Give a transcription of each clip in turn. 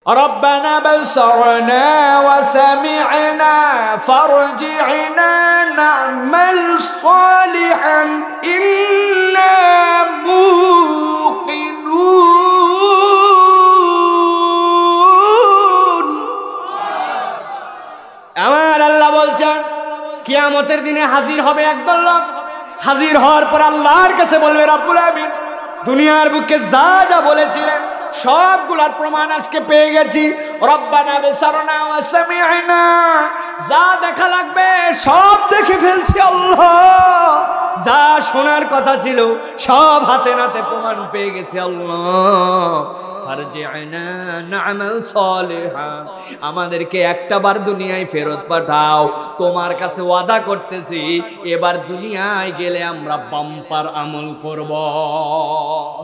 ربنا بصرنا وسمعنا فارجعنا نعمل صالحا إنا موقنون। আমার আল্লাহ বলছেন কিয়ামতের দিনে হাজির হবে একদল লোক। হাজির হওয়ার পর আল্লাহর কাছে বলবে রব্বুল আমিন দুনিয়ার বুকে যা যা বলেছিলেন সবগুলার প্রমাণ আজকে পেয়ে গেছি। রব্বানা বিসারনা ওয়া সামি'না, যা দেখা লাগবে সব দেখে ফেলছি আল্লাহ। যা শোনার কথা ছিল সব হাতে নাতে প্রমাণ পেয়ে গেছি আল্লাহ। ফারজি'না না'মাল সালিহা, আমাদেরকে একটাবার দুনিয়ায় ফেরত পাঠাও। তোমার কাছে ওয়াদা করতেছি এবার দুনিয়ায় গেলে আমরা বাম্পার আমল করব।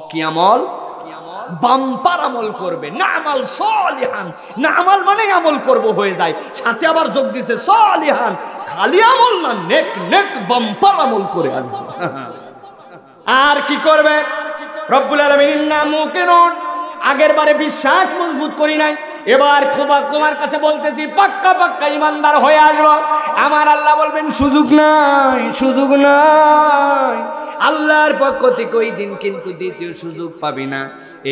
কি আমল? বাম্পার আমল করবে। না'মাল সালিহান, না'মাল মানে আমল করব হয়ে যায়, সাথে আবার যোগ দিছে সালিহান, খালি আমল না, নেক নেক বাম্পার আমল করে আসবে। আর কি করবে? রব্বুল আলামিন ইন্না মুকিনুন, আগের বারে বিশ্বাস মজবুত করি নাই, এবার তোমার কাছে বলতেছি পাক্কা পাক্কা ইমানদার হয়ে আসবো। আমার আল্লাহ বলবেন সুযোগ নাই, সুযোগ নাই। আল্লাহর পক্ষ থেকে ওই দিন কিন্তু দ্বিতীয় সুযোগ পাবি না।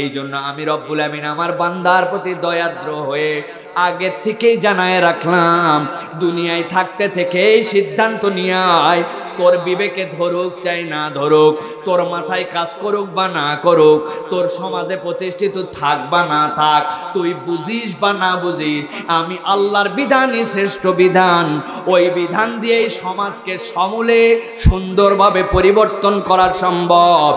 এই জন্য আমি রব্বুল আমিন আমার বান্দার প্রতি দয়াদ্র হয়ে আগের থেকেই জানায় রাখলাম, দুনিয়ায় থাকতে থেকেই সিদ্ধান্ত নিয়ে আয়, তোর বিবেকে ধরুক চাই না ধরুক, তোর মাথায় কাজ করুক বা না করুক, তোর সমাজে প্রতিষ্ঠিত থাক বা না থাক, তুই বুঝিস বা না বুঝিস, আমি আল্লাহর বিধানই শ্রেষ্ঠ বিধান। ওই বিধান দিয়েই সমাজকে সমূলে সুন্দরভাবে পরিবর্তন করা সম্ভব।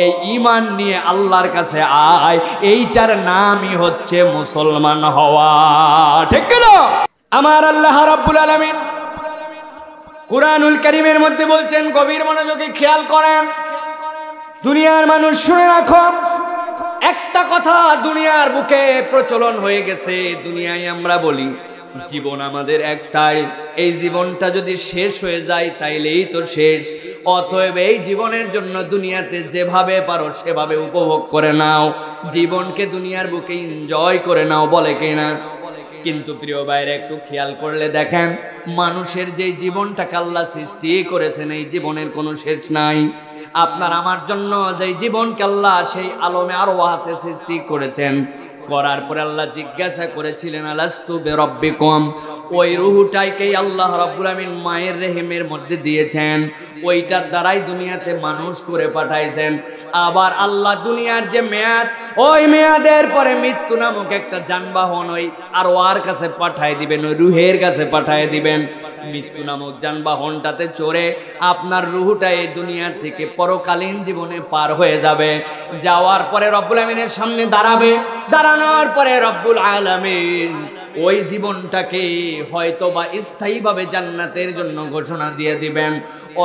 এই ঈমান নিয়ে আল্লাহর কাছে আয়, এইটার নামই হচ্ছে মুসলমান হওয়া। ঠিক না? আমার আল্লাহ রাব্বুল আলামিন কুরআনুল কারীমের মধ্যে বলছেন, গভীর মনোযোগে খেয়াল করেন দুনিয়ার মানুষ, শুনে রাখো একটা কথা দুনিয়ার বুকে প্রচলন হয়ে গেছে। দুনিয়ায় আমরা বলি জীবন আমাদের একটাই, এই জীবনটা যদি শেষ হয়ে যায় তাইলেই তো শেষ, অতএব এই জীবনের জন্য দুনিয়াতে যেভাবে পারো সেভাবে উপভোগ করে নাও, জীবনকে দুনিয়ার বুকে এনজয় করে নাও, বলে কিনা? কিন্তু প্রিয় ভাইরা একটু খেয়াল করলে দেখেন, মানুষের যে জীবনটাকে আল্লাহ সৃষ্টি করেছেন এই জীবনের কোনো শেষ নাই। আপনার আমার জন্য যে জীবনকে আল্লাহ সেই আলমে আরওয়াহতে সৃষ্টি করেছেন, করার পরে আল্লাহ জিজ্ঞাসা করেছিলেন আলাস্তু বিরাব্বিকুম, ওই রূহটাকেই আল্লাহ রাব্বুল আমিন মায়ের রেহেমের মধ্যে দিয়েছেন, ওইটার দ্বারাই দুনিয়াতে মানুষ করে পাঠাইছেন। আবার আল্লাহ দুনিয়ার যে মেয়াদ, ওই মেয়াদের পরে মৃত্যু নামক একটা যানবাহন ওই আরওয়ার কাছে পাঠায় দিবেন, ওই রূহের কাছে পাঠায় দিবেন। মৃত্যু নামক যানবাহনটাতে চড়ে আপনার রূহটা এই দুনিয়ার থেকে পরকালীন জীবনে পার হয়ে যাবে। যাওয়ার পরে রব্বুল আমিনের সামনে দাঁড়াবে, দাঁড়ানোর পরে রব্বুল আলামিন ওই জীবনটাকে হয়তো বা স্থায়ীভাবে জান্নাতের জন্য ঘোষণা দিয়ে দিবেন,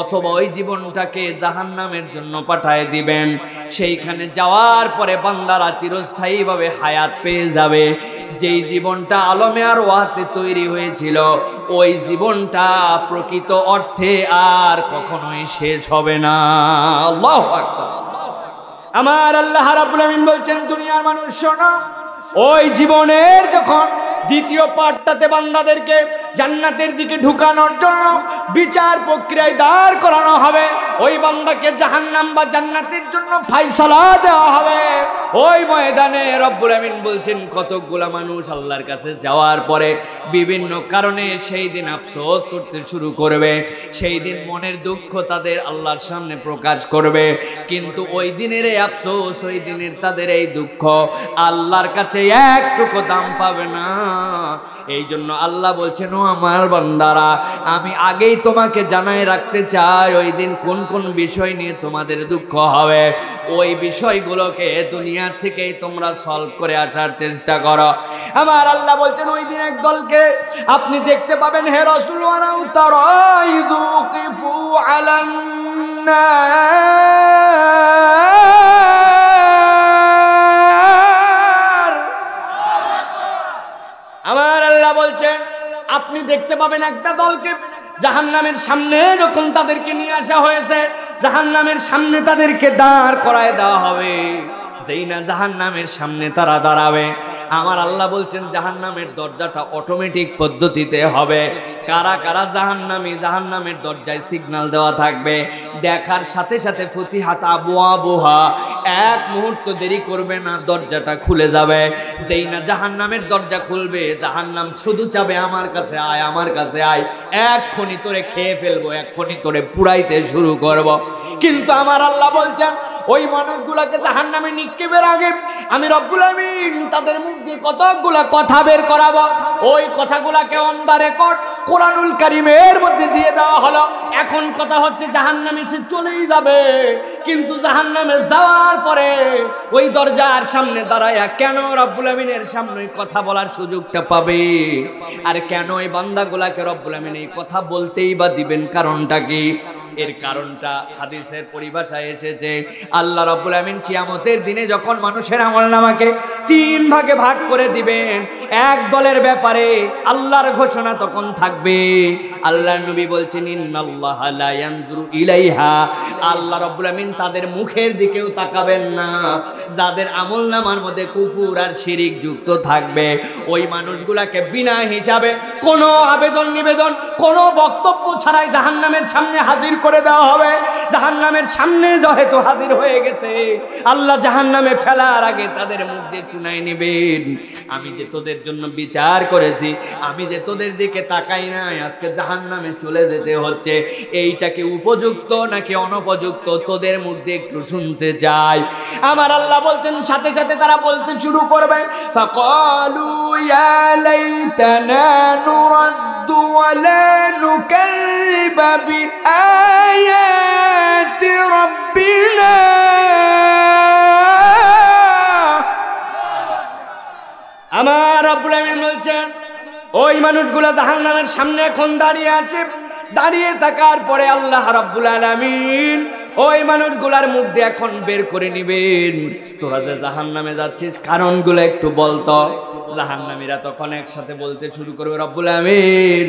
অথবা ওই জীবনটাকে জাহান্নামের জন্য পাঠায় দিবেন। সেইখানে যাওয়ার পরে বান্দারা চিরস্থায়ীভাবে হায়াত পেয়ে যাবে। যেই জীবনটা আলমে আরওয়াহতে তৈরি হয়েছিল ওই জীবনটা প্রকৃত অর্থে আর কখনোই শেষ হবে না। আল্লাহু আকবার। আমার আল্লাহ রাব্বুল আমিন বলছেন, দুনিয়ার মানুষ শোনো, ওই জীবনের যখন দ্বিতীয় পার্টটাতে বান্দাদেরকে জান্নাতের দিকে ঢুকানোর জন্য বিচার প্রক্রিয়ায় দাঁড় করানো হবে, ওই বান্দাকে জাহান্নাম বা জান্নাতের জন্য ফায়সালা দেওয়া হবে। ওই ময়দানে রব্বুল আমিন বলছেন কতকগুলা মানুষ আল্লাহর কাছে যাওয়ার পরে বিভিন্ন কারণে সেই দিন আফসোস করতে শুরু করবে, সেই দিন মনের দুঃখ তাদের আল্লাহর সামনে প্রকাশ করবে। কিন্তু ওই দিনের এই আফসোস, ওই দিনের তাদের এই দুঃখ আল্লাহর কাছে একটুকু দাম পাবে না। এই জন্য আল্লাহ বলছেন, ও আমার বান্দারা, আমি আগেই তোমাকে জানাই রাখতে চাই ওই দিন কোন কোন বিষয় নিয়ে তোমাদের দুঃখ হবে। ওই বিষয়গুলোকে দুনিয়ার থেকেই তোমরা সলভ করে আসার চেষ্টা করো। আমার আল্লাহ বলছেন, ওই দিন এক দলকে আপনি দেখতে পাবেন, হে রাসূল ওয়ারাউ তারাইযুকিফু আলান নার। আমার আল্লাহ বলছেন আপনি দেখতে পাবেন একটা দলকে জাহান্নামের সামনে যখন তাদেরকে নিয়ে আসা হয়েছে, জাহান্নামের সামনে তাদেরকে দাঁড় করায় দেওয়া হবে। যেই না জাহান্নামের সামনে তারা দাঁড়াবে, আমার আল্লাহ বলছেন জাহান্নামের দরজাটা অটোমেটিক পদ্ধতিতে হবে। কারা কারা জাহান্নামী, জাহান্নামের দরজায় সিগন্যাল দেওয়া থাকবে, দেখার সাথে সাথে ফুতিহাত আবওয়াবুহা, এক মুহূর্ত দেরি করবে না, দরজাটা খুলে যাবে। যেই না জাহান্নামের দরজা খুলবে, জাহান্নাম শুধু চাবে আমার কাছে আয়, আমার কাছে আয়, এক্ষুনি তোরে খেয়ে ফেলবো, এক্ষুনি তোরে পুড়াইতে শুরু করব। কিন্তু আমার আল্লাহ বলছেন ওই মানুষগুলাকে জাহান্নামে নিক্ষেপের আগে আমি রব্বুল আমিন তাদের মুখ দিয়ে কতগুলা কথা বের করাবো। ওই কথাগুলাকে অন দা রেকর্ড কোরআনুল কারীমের মধ্যে দিয়ে দেওয়া হলো। এখন কথা হচ্ছে জাহান্নামে সে চলেই যাবে, কিন্তু জাহান্নামে যাওয়ার পরে ওই দরজার সামনে দাঁড়ায়া কেন রব্বুল আমিনের সামনে কথা বলার সুযোগটা পাবে? আর কেন এই বান্দাগুলাকে রব্বুল আমিন এই কথা বলতেই বা দিবেন? কারণটা কি? এর কারণটা হাদিসের পরিভাষায় এসেছে, আল্লাহ রাব্বুল আমিন কিয়ামতের দিনে যখন মানুষের আমলনামাকে 3 ভাগে ভাগ করে দিবেন, এক দলের ব্যাপারে আল্লাহর ঘোষণা তখন থাকবে। আল্লাহর নবী বলছেন ইন্নাল্লাহা লা ইয়ানজুরু ইলাইহা, আল্লাহ রাব্বুল আমিন তাদের মুখের দিকেও তাকাবেন না যাদের আমলনামার মধ্যে কুফর আর শিরিক যুক্ত থাকবে। ওই মানুষগুলাকে বিনা হিসাবে কোনো আবেদন নিবেদন, কোনো বক্তব্য ছাড়াই জাহান্নামের সামনে হাজির করে দেওয়া হবে। জাহান্নামের সামনে যেহেতু হাজির হয়ে গেছে, আল্লাহ জাহান্নামে ফেলার আগে তাদের মুখ দিয়ে শুনাই নেবেন, আমি যে তোদের জন্য বিচার করেছি, আমি যে তোদের দিকে তাকাই নাই, আজকে জাহান্নামে চলে যেতে হচ্ছে। এইটা কি উপযুক্ত নাকি অনুপযুক্ত তোদের মুখ দিয়ে একটু শুনতে চাই। আমার আল্লাহ বলছেন সাথে সাথে তারা বলতে শুরু করবে, ফাকালু ইয়া লাইতানা নুরাদ্দু ওয়া লা নুকাযযিবা বিআয়াতি রাব্বিনা। আমার রব্বুল আমিন বলছেন ওই মানুষগুলো জাহান্নামের সামনে এখন দাঁড়িয়ে আছে। দাঁড়িয়ে থাকার পরে আল্লাহ রাব্বুল আলামিন ওই মানুষগুলার মুখ দিয়ে এখন বের করে নিবেন, তোরা যে জাহান্নামে যাচ্ছিস কারণগুলো একটু বলতো। জাহান্নামীরা তখন একসাথে বলতে শুরু করবে, রব্বুল আমিন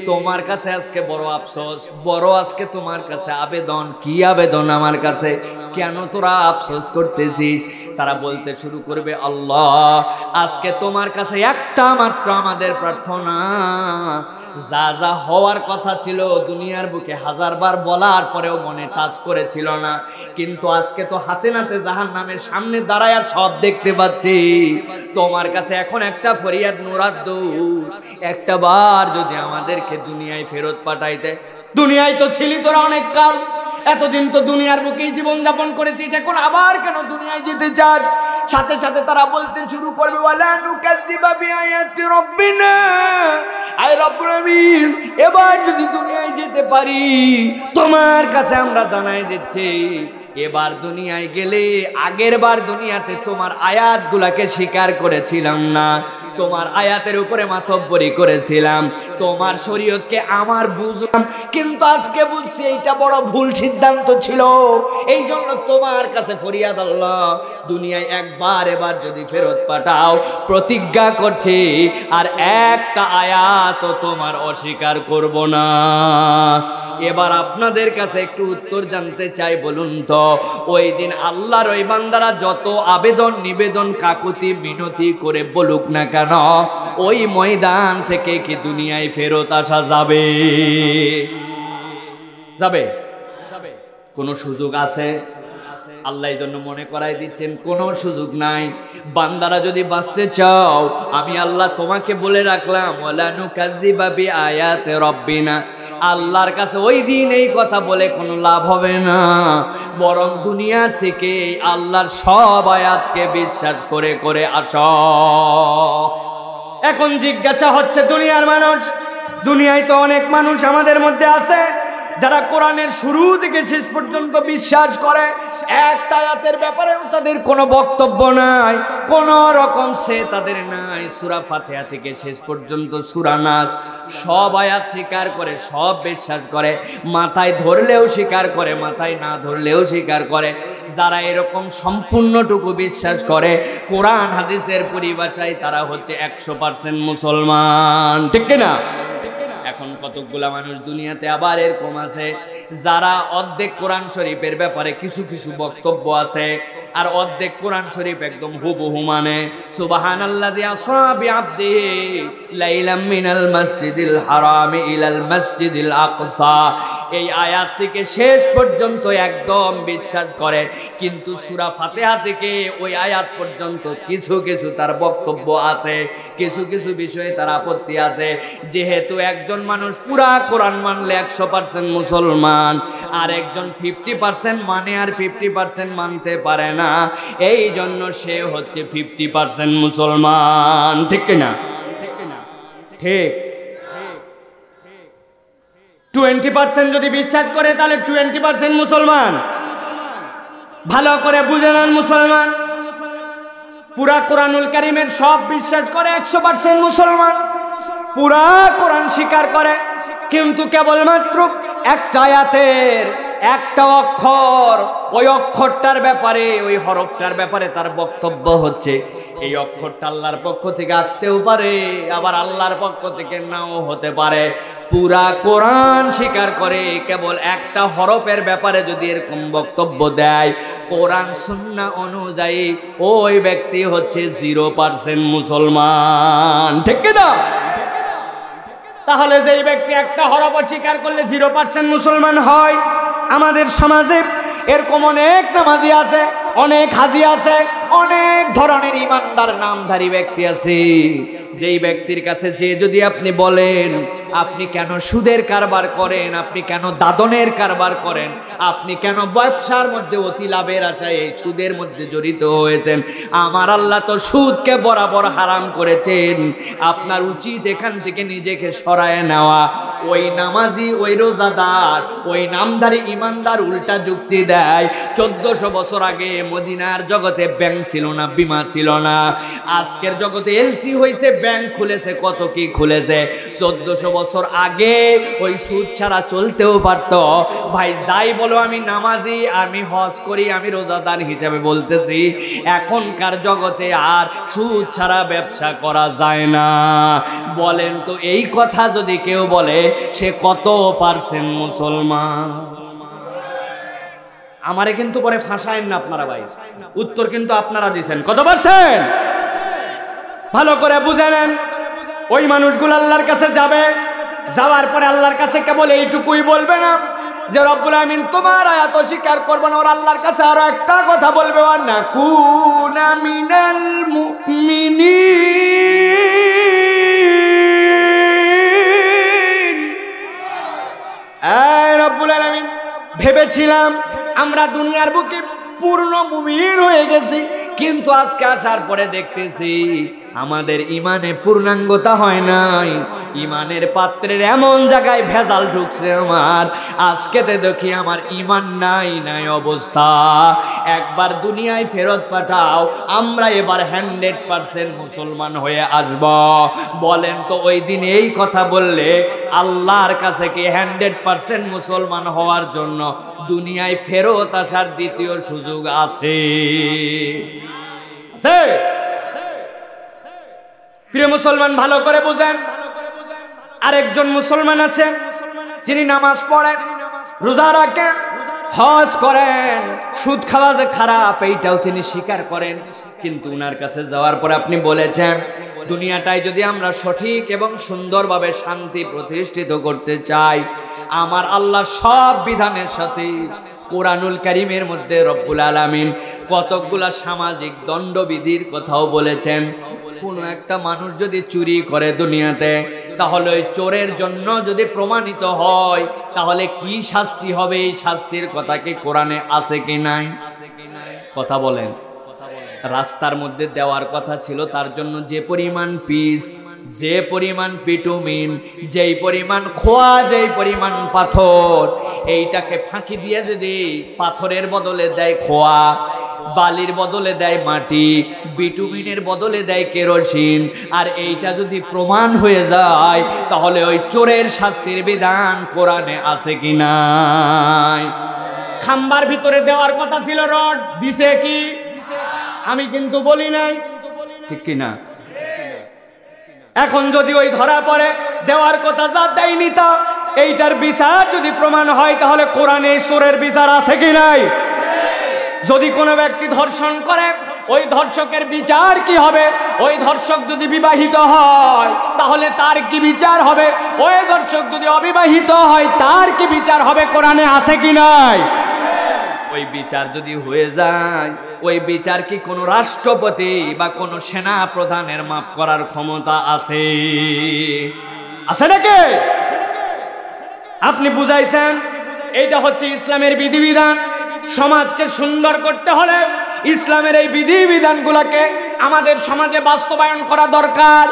তোমার কাছে আজকে বড় আফসোস, বড় আজকে তোমার কাছে আবেদন। কি আবেদন আমার কাছে? কেন তোরা আফসোস করতেছিস? তারা বলতে শুরু করবে, আল্লাহ আজকে তোমার কাছে একটা মাত্র আমাদের প্রার্থনা, যা যা হওয়ার কথা ছিল দুনিয়ার বুকে 1000 বার বলার পরেও মনে টাচ করেছিল না, কিন্তু আজকে তো হাতে নাতে জাহান্নামের সামনে দাঁড়ায় সব দেখতে পাচ্ছি। তোমার কাছে এখন একটা ফরিয়াদ, নুরাদ্দু, একটা বার যদি আমাদেরকে দুনিয়ায় ফেরত পাঠাইতে। দুনিয়ায় তো ছিলি তোরা অনেক কাল, এতদিন তো দুনিয়ার বুকেই জীবন যাপন করেছিস, এখন আবার কেন দুনিয়ায় যেতে চাস? সাথে সাথে তারা বলতে শুরু করবে, ওয়ালা নুকাযযিবা বিআয়াতি রাব্বিনা, আয় রব্বুল আমিন এবার যদি দুনিয়ায় যেতে পারি তোমার কাছে আমরা জানাই দিচ্ছি, এবার দুনিয়ায় গেলে আগের বার দুনিয়াতে তোমার আয়াতগুলাকে স্বীকার করেছিলাম না, তোমার আয়াতের উপরে মাতব্বরি করেছিলাম, তোমার শরীয়তকে আমার বুঝলাম, কিন্তু আজকে বুঝছি এইটা বড় ভুল সিদ্ধান্ত ছিল। এই জন্য তোমার কাছে ফরিয়াদ, আল্লাহ দুনিয়ায় একবার এবার যদি ফেরত পাঠাও, প্রতিজ্ঞা করছি আর একটা আয়াত তোমার অস্বীকার করব না। এবার আপনাদের কাছে একটু উত্তর জানতে চাই, বলুন তো ওই দিন আল্লাহর ওই বান্দারা যত আবেদন নিবেদন কাকুতি মিনতি করে বলুক না কেন, ওই ময়দান থেকে কি দুনিয়ায় ফেরত আসা যাবে? যাবে? কোনো সুযোগ আছে? আল্লাহ এই জন্য মনে করাই দিচ্ছেন কোনো সুযোগ নাই। বান্দারা যদি বাঁচতে চাও, আমি আল্লাহ তোমাকে বলে রাখলাম, ওয়ালা নুকাযযিবা বিআয়াতি রাব্বিনা, আল্লাহর কাছে ওই দিন এই কথা বলে কোনো লাভ হবে না, বরং দুনিয়া থেকে আল্লাহর সব আয়াতকে বিশ্বাস করে করে আসো। এখন জিজ্ঞাসা হচ্ছে দুনিয়ার মানুষ, দুনিয়ায় তো অনেক মানুষ আমাদের মধ্যে আছে যারা কোরআনের শুরু থেকে শেষ পর্যন্ত বিশ্বাস করে, একটা আয়াতের ব্যাপারেও তাদের কোনো বক্তব্য নাই, কোনো রকম সে তাদের নাই। সূরা ফাতিহা থেকে শেষ পর্যন্ত সূরা নাস সব আয়াত স্বীকার করে, সব বিশ্বাস করে, মাথায় ধরলেও স্বীকার করে, মাথায় না ধরলেও স্বীকার করে। যারা এরকম সম্পূর্ণটুকু বিশ্বাস করে, কোরআন হাদিসের পরিভাষায় তারা হচ্ছে 100% মুসলমান, ঠিক না? এখন কতগুলা মানুষ দুনিয়াতে আবার এরকম আছে যারা অর্ধেক কোরআন শরীফের ব্যাপারে কিছু কিছু বক্তব্য আছে, আর অর্ধেক কোরআন শরীফ একদম হুবহু মানে। সুবহানাল্লাযী আসরা বিআবদিহি লাইলাম মিনাল মাসজিদিল হারামি ইলাল মাসজিদিল আকসা, এই আয়াত থেকে শেষ পর্যন্ত একদম বিশ্বাস করে, কিন্তু সূরা ফাতিহা থেকে ওই আয়াত পর্যন্ত কিছু কিছু তার বক্তব্য আছে, কিছু কিছু বিষয়ে তার আপত্তি আছে। যেহেতু একজন মানুষ পুরা কোরআন মানলে 100% মুসলমান, আর একজন 50% মানে আর 50% মানতে পারে না, এই জন্য সে হচ্ছে 50% মুসলমান। ঠিক কিনা? ঠিক। 20% যদি বিশ্বাস করে তাহলে 20% মুসলমান। ভালো করে বুঝে নেন মুসলমান, পুরা কোরআনুল কারীমের সব বিশ্বাস করে 100% মুসলমান, পুরা কোরআন স্বীকার করে, কিন্তু কেবলমাত্র একটা আয়াতের একটা অক্ষর, ওই অক্ষরটার ব্যাপারে, ওই হরফটার ব্যাপারে তার বক্তব্য হচ্ছে এই অক্ষরটা আল্লাহর পক্ষ থেকে আসতেও পারে, আবার আল্লাহর পক্ষ থেকে নাও হতে পারে। পুরা কোরআন স্বীকার করে, কেবল একটা হরফের ব্যাপারে যদি এরকম বক্তব্য দেয় কোরআন সুন্নাহ অনুযায়ী, ওই ব্যক্তি হচ্ছে 0% মুসলমান। ঠিক না? তাহলে যেই ব্যক্তি একটা হরফ স্বীকার করলে 0% মুসলমান হয়, আমাদের সমাজে এরকম অনেক নামাজি আছে, অনেক হাজি আছে, অনেক ধরনের ইমানদার নামধারী ব্যক্তি আছে, যেই ব্যক্তির কাছে যে যদি আপনি বলেন আপনি কেন সুদের কারবার করেন, আপনি কেন দাদনের কারবার করেন, আপনি কেন ব্যবসার মধ্যে অতি লাভের আশায় এই সুদের মধ্যে জড়িত হয়েছেন, আমার আল্লাহ তো সুদকে বরাবর হারাম করেছেন, আপনার উচিত এখান থেকে নিজেকে সরায় নেওয়া। ওই নামাজি, ওই রোজাদার, ওই নামধারী ইমানদার উল্টা যুক্তি দেয়, 1400 বছর আগে মদিনার জগতে ব্যাংক ছিল না, বিমা ছিল না, আজকের জগতে এলসি হয়েছে, ব্যাংক খুলেছে, কত কি খুলেছে। 1400 বছর আগে ওই সুদ ছাড়া চলতেও পারত। ভাই যাই বলো, আমি নামাজি, আমি হজ করি, আমি রোজাদার হিসাবে বলতেছি, এখনকার জগতে আর সুদ ছাড়া ব্যবসা করা যায় না। বলেন তো এই কথা যদি কেউ বলে সে কত % মুসলমান? আমারে কিন্তু পরে ফাঁসায়েন না আপনারা ভাই, উত্তর কিন্তু আপনারা দিয়েছেন। কত %? ভালো করে বুঝে নেন। ওই মানুষগুলো আল্লাহর কাছে যাবে, যাওয়ার পরে আল্লাহর কাছে কেবল এইটুকুই বলবে না যে রব্বুল আমিন তোমার আয়াত স্বীকার করবে না, ওর আল্লাহর কাছে আরো একটা কথা বলবে, না কুনা মিনাল মুমিনিন। এই রব্বুল আমিন, ভেবেছিলাম আমরা দুনিয়ার বুকে পূর্ণ মুমিন হয়ে গেছি, কিন্তু আজকে আসার পরে দেখতেছি আমাদের ইমানে পূর্ণাঙ্গতা হয় নাই, ইমানের পাত্রের এমন জায়গায় ভেজাল ঢুকছে আমার, আজকেতে দেখি আমার ইমান নাই অবস্থা। একবার দুনিয়ায় ফেরত পাঠাও, আমরা এবার 100% মুসলমান হয়ে আসব। বলেন তো ওই দিন এই কথা বললে আল্লাহর কাছে কি 100% মুসলমান হওয়ার জন্য দুনিয়ায় ফেরত আসার দ্বিতীয় সুযোগ আছে? প্রিয় মুসলমান, ভালো করে বুঝেন। আরেকজন মুসলমান আছেন যিনি নামাজ পড়েন, রোজা রাখেন, হজ করেন, সুদ খাওয়া যে খারাপ এইটাও তিনি স্বীকার করেন, কিন্তু উনার কাছে যাওয়ার পরে আপনি বলেছেন দুনিয়াটায় যদি আমরা সঠিক এবং সুন্দরভাবে শান্তি প্রতিষ্ঠিত করতে চাই, আমার আল্লাহ সব বিধানের সাথে কোরআনুল কারীমের মধ্যে রব্বুল আলামিন কতকগুলা সামাজিক দণ্ডবিধির কথাও বলেছেন। কোনো একটা মানুষ যদি চুরি করে দুনিয়াতে, তাহলে ওই চোরের জন্য যদি প্রমাণিত হয় তাহলে কি শাস্তি হবে, এই শাস্তির কথা কি কোরআনে আছে কি নাই? কথা বলেন। রাস্তার মধ্যে দেওয়ার কথা ছিল, তার জন্য যে পরিমাণ পিস, যে পরিমাণ পিটুমিন, যেই পরিমাণ খোয়া, যেই পরিমাণ পাথর, এইটাকে ফাঁকি দিয়ে যদি পাথরের বদলে দেয় খোয়া, বালির বদলে দেয় মাটি, বিটুমিনের বদলে দেয় কেরোসিন, আর এইটা যদি প্রমাণ হয়ে যায় তাহলে ওই চোরের শাস্তির বিধান কোরআনে আছে কি নাই? খাম্বার ভিতরে দেওয়ার কথা ছিল রড, দিছে কি? আমি কিন্তু বলি নাই, ঠিক কি না? এখন যদি ওই ধরা পড়ে দেওয়ার কথা যা দেয়নি তা, এইটার বিচার যদি প্রমাণ হয় তাহলে কোরআনে চোরের বিচার আছে কি নাই? যদি কোনো ব্যক্তি ধর্ষণ করে ওই ধর্ষকের বিচার কি হবে? ওই ধর্ষক যদি বিবাহিত হয় তাহলে তার কি বিচার হবে? ওই ধর্ষক যদি অবিবাহিত হয় তার কি বিচার হবে? কোরআনে আছে কি নাই? ওই বিচার যদি হয়ে যায়, ওই বিচার কি কোনো রাষ্ট্রপতি বা কোনো সেনা প্রধানের মাফ করার ক্ষমতা আছে? আছে নাকি? আপনি বুঝাইছেন এইটা হচ্ছে ইসলামের বিধিবিধান। সমাজকে সুন্দর করতে হলে ইসলামের এই বিধিবিধানগুলোকে আমাদের সমাজে বাস্তবায়ন করা দরকার।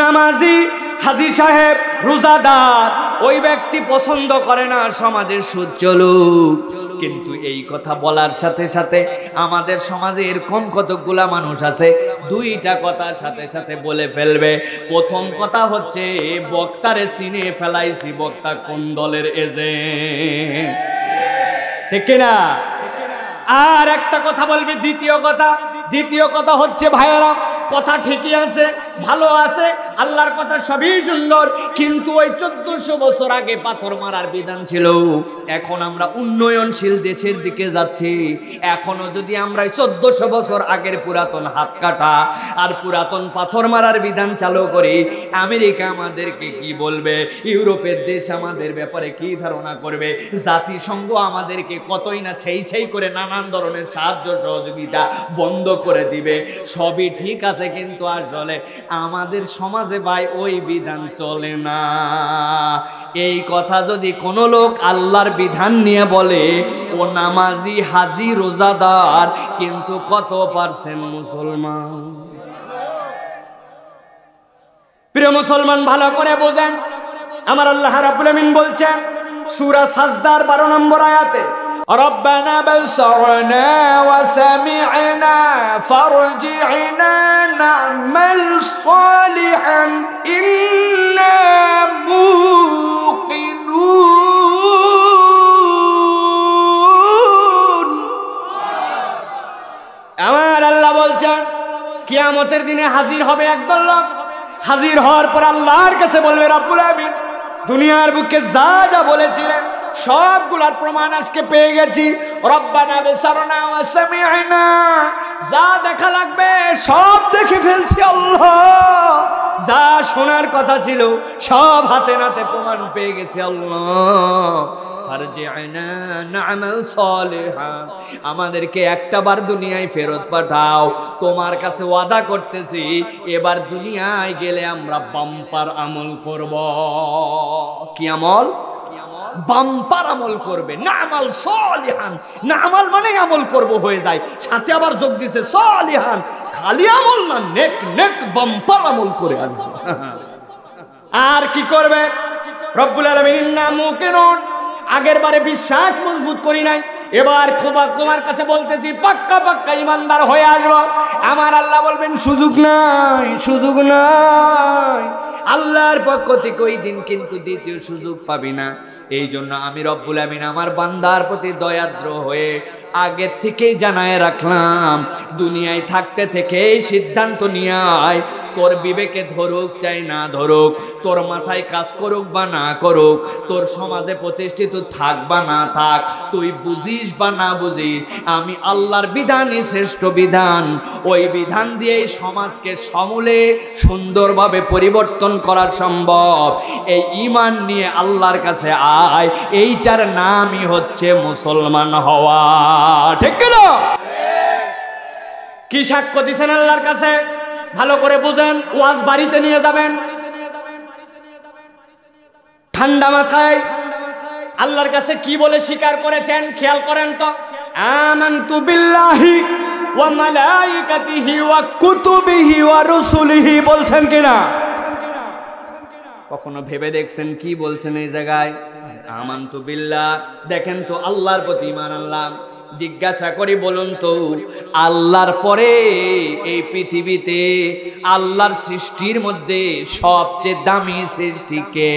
নামাজি, হাজী সাহেব, রোজাদার ওই ব্যক্তি পছন্দ করে না সমাজের সুদ চলুক, কিন্তু এই কথা বলার সাথে সাথে আমাদের সমাজে এরকম কতগুলা মানুষ আছে দুইটা কথার সাথে সাথে বলে ফেলবে। প্রথম কথা হচ্ছে বক্তারে চিনে ফেলাইছি, বক্তা কোন দলের এজেন্ট, ঠিক কিনা? আর একটা কথা বলবে দ্বিতীয় কথা হচ্ছে ভাইয়েরা কথা ঠিকই আছে, ভালো আছে, আল্লাহর কথা সবই সুন্দর, কিন্তু ওই 1400 বছর আগে পাথর মারার বিধান ছিল। এখন আমরা উন্নয়নশীল দেশের দিকে যাচ্ছি, এখনো যদি আমরা 1400 বছর আগের পুরাতন হাত কাটা আর পুরাতন পাথর মারার বিধান চালু করি, আমেরিকা আমাদেরকে কি বলবে? ইউরোপের দেশ আমাদের ব্যাপারে কি ধারণা করবে? জাতিসংঘ আমাদেরকে কতই না ছেই করে নানান ধরনের সাহায্য সহযোগিতা বন্ধ করে দিবে। সবই ঠিক আছে, কিন্তু আসলে আমাদের সমাজে ভাই ওই বিধান চলে না। এই কথা যদি কোনো লোক আল্লাহর বিধান নিয়ে বলে, ও নামাজি, হাজী, রোজাদার, কিন্তু কত পার্সেন্ট মুসলমান? প্রিয় মুসলমান, ভালো করে বোঝেন, আমার আল্লাহ রাব্বুল আমিন বলছেন সূরা সাজদার 12 নম্বর আয়াতে, ربنا بصرنا وسمعنا فارجعنا نعمل صالحا إنا موقنون। আমার আল্লাহ বলছেন কিয়ামতের দিনে হাজির হবে একদল লোক। হাজির হওয়ার পর আল্লাহর কাছে বলবে, রব্বুল আমিন দুনিয়ার বুকে যা যা বলেছিলেন সবগুলার প্রমাণ আজকে পেয়ে গেছি। রব্বানা বিসারনা ওয়া সামি'না, যা দেখা লাগবে সব দেখে ফেলছি আল্লাহ, যা শোনার কথা ছিল সব হাতে নাতে প্রমাণ পেয়ে গেছি আল্লাহ। ফারজি'না না'মাল সালিহান, আমাদেরকে একটাবার দুনিয়ায় ফেরত পাঠাও, তোমার কাছে ওয়াদা করতেছি এবার দুনিয়ায় গেলে আমরা বাম্পার আমল করব। কি আমল? বাম্পার আমল করবে। না'মাল সালিহান, না'মাল মানে আমল করব হয়ে যায়, সাথে আবার যোগ দিছে সালিহান, খালি আমল না, নেক নেক বাম্পার আমল করে আসবে। আর কি করবে? রব্বুল আলামিন ইন্না মুকিনুন, আগের বারে বিশ্বাস মজবুত করি নাই, এবার তোমার কাছে বলতেছি পাক্কা পাক্কা ইমানদার হয়ে আসবো। আমার আল্লাহ বলবেন সুযোগ নাই, সুযোগ নাই। আল্লাহর পক্ষ থেকে ওই দিন কিন্তু দ্বিতীয় সুযোগ পাবি না। এই জন্য আমি রব্বুল আমিন আমার বান্দার প্রতি দয়াদ্র হয়ে আগের থেকেই জানায় রাখলাম, দুনিয়ায় থাকতে থেকেই সিদ্ধান্ত নিয়ে আয়, তোর বিবেকে ধরুক চাই না ধরুক, তোর মাথায় কাজ করুক বা না করুক, তোর সমাজে প্রতিষ্ঠিত থাক বা না থাক, তুই বুঝিস বা না বুঝিস, আমি আল্লাহর বিধানই শ্রেষ্ঠ বিধান। ওই বিধান দিয়েই সমাজকে সমূলে সুন্দরভাবে পরিবর্তন করা সম্ভব। এই ঈমান নিয়ে আল্লাহর কাছে আয়, এইটার নামই হচ্ছে মুসলমান হওয়া। ঠিক না? কি সাক্ষ্য দিছেন আল্লাহর কাছে? ভালো করে বুঝেন, ওয়াজ বাড়িতে নিয়ে যাবেন ঠান্ডা মাথায়। আল্লাহর কাছে কি বলে স্বীকার করেছেন খেয়াল করেন তো। আমানতু বিল্লাহি ওয়া মালাইকাতিহি ওয়া কুতুবিহি ওয়া রুসুলিহি বলছেন কিনা? কখনো ভেবে দেখছেন কি বলছেন এই জায়গায়? আমানতু বিল্লাহ, দেখেন তো আল্লাহর প্রতি ঈমান আনলাম। জিজ্ঞাসা করি বলুন তো, আল্লাহর পরে এই পৃথিবীতে আল্লাহর সৃষ্টির মধ্যে সবচেয়ে দামি সৃষ্টি কে?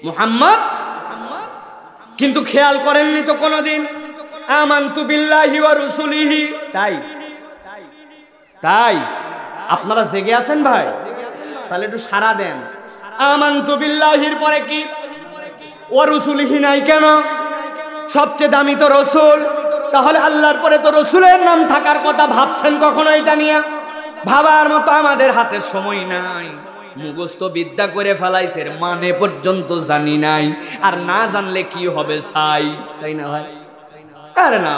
মুহাম্মদ। কিন্তু খেয়াল করেননি তো কোনোদিন আমানতু বিল্লাহি ওয়া রাসূলিহি। তাই আপনারা জেগে আছেন ভাই? তাহলে একটু সাড়া দেন। আমানতু বিল্লাহির পরে কি ওয়া রাসূলিহি নাই কেন? সবচেয়ে দামি তো রসুল, তাহলে আল্লাহর পরে তো রসুলের নাম থাকার কথা। ভাবছেন কখনো এটা নিয়ে? ভাবার মতো আমাদের হাতে সময় নাই। মুখস্থ বিদ্যা করে ফেলাইছে, মানে পর্যন্ত জানি নাই। আর না জানলে কি হবে ছাই, তাই না ভাই? আরে না,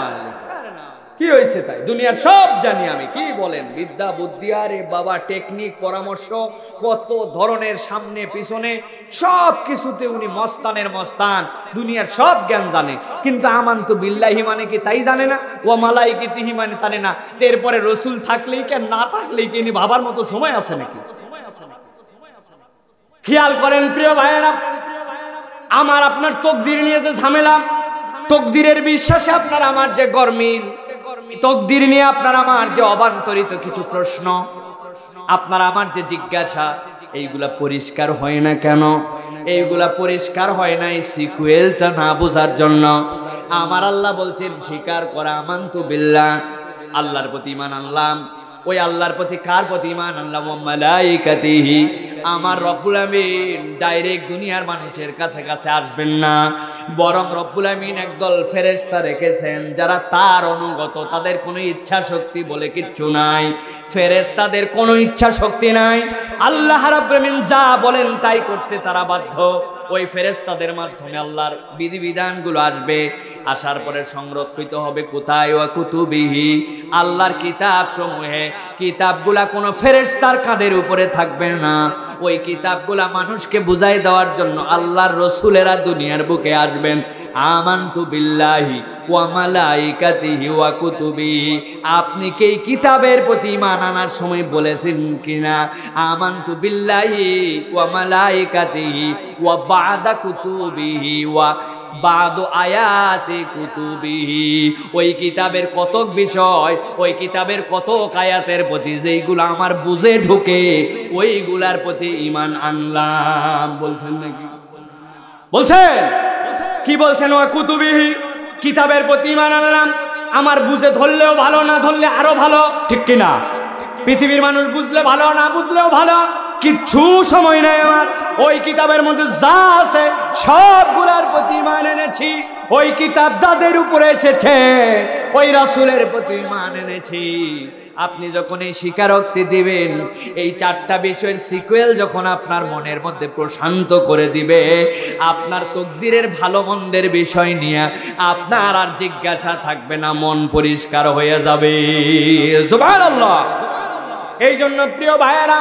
কি হয়েছে তাই? দুনিয়ার সব জানি আমি। কি বলেন? বিদ্যা বুদ্ধি, আরে বাবা, টেকনিক, পরামর্শ, কত ধরনের, সামনে পিছনে সব কিছুতে উনি মস্তানের মস্তান। দুনিয়ার সব জ্ঞান জানে, কিন্তু আমানতু বিল্লাহি মানে কি তাই জানে না। ও মালাইকাতিহি মানে জানে না। এরপরে রসুল থাকলেই কে, না থাকলেই কি, ভাবার মতো সময় আছে নাকি? খেয়াল করেন প্রিয় ভাইয়েরা, আমার আপনার তকদির নিয়ে যে ঝামেলা, তকদিরের বিশ্বাসে আপনার আমার যে গরমিল, তকদির নিয়ে আপনার আমার যে অবান্তরিত কিছু প্রশ্ন, আপনার আমার যে জিজ্ঞাসা, এইগুলা পরিষ্কার হয় না কেন? এইগুলা পরিষ্কার হয় না এই সিকুয়েলটা না বোঝার জন্য। আমার আল্লাহ বলছেন স্বীকার করা, আমানতু বিল্লাহ, আল্লাহর প্রতি ঈমান আনলাম। ওই আল্লাহর প্রতি কার প্রতি ঈমান আনলাম? ওয়া মালাইকাতিহি, আমার রব্বুল আমিন ডাইরেক্ট দুনিয়ার মানুষের কাছে কাছে আসবেন না, বরং রব্বুল আমিন একদল ফেরেশতা রেখেছেন যারা তার অনুগত। তাদের কোনো ইচ্ছা শক্তি বলে কিচ্ছু নাই। ফেরেশতাদের কোনো ইচ্ছা শক্তি নাই। আল্লাহ রাব্বুল আমিন যা বলেন তাই করতে তারা বাধ্য। ওই ফেরেশতাদের মাধ্যমে আল্লাহর বিধিবিধানগুলো আসবে, আসার পরে সংরক্ষিত হবে কোথায়? ওয়া কুতুবিহি, আল্লাহর কিতাব সমূহে। কিতাবগুলা কোনো ফেরেশতার কাঁধের উপরে থাকবে না। ওই কিতাবগুলা মানুষকে বুঝাই দেওয়ার জন্য আল্লাহর রসুলেরা দুনিয়ার বুকে আসবেন। আমানতু বিল্লাহি ওয়া মালাইকাতিহি ওয়া কুতুবিহি, আপনি কি এই কিতাবের প্রতি ঈমান আনার সময় বলেছেন কিনা? আমানতু বিল্লাহি ওয়া মালাইকাতিহি ওয়া বা'দা কুতুবিহি ওয়া বাদু আয়াতে কুতুবিহি, ওই কিতাবের কতক বিষয়, ওই কিতাবের কতক আয়াতের প্রতি যেইগুলো আমার বুঝে ঢুকে, ওইগুলার প্রতি ঈমান আনলাম। বলছেন নাকি? বলছেন কি বলছেন? ওয়া কুতুবিহি, কিতাবের প্রতি ঈমান আনলাম। আমার বুঝে ধরলেও ভালো, না ধরলে আরো ভালো, ঠিক কিনা? পৃথিবীর মানুষ বুঝলে ভালো, না বুঝলেও ভালো, কিচ্ছু সময় নাই আমার। ওই কিতাবের মধ্যে যা আছে সবগুলার প্রতি ঈমান এনেছি। ওই কিতাব যাদের উপরে এসেছে ওই রাসূলের প্রতি ঈমান এনেছি। আপনি যখন এই স্বীকারোক্তি দিবেন, এই চারটা বিষয়ের সিকুয়েল যখন আপনার মনের মধ্যে প্রশান্ত করে দিবে, আপনার তকদিরের ভালো মন্দের বিষয় নিয়ে আপনার আর জিজ্ঞাসা থাকবে না, মন পরিষ্কার হয়ে যাবে। সুবহানাল্লাহ। এই জন্য প্রিয় ভাইয়েরা,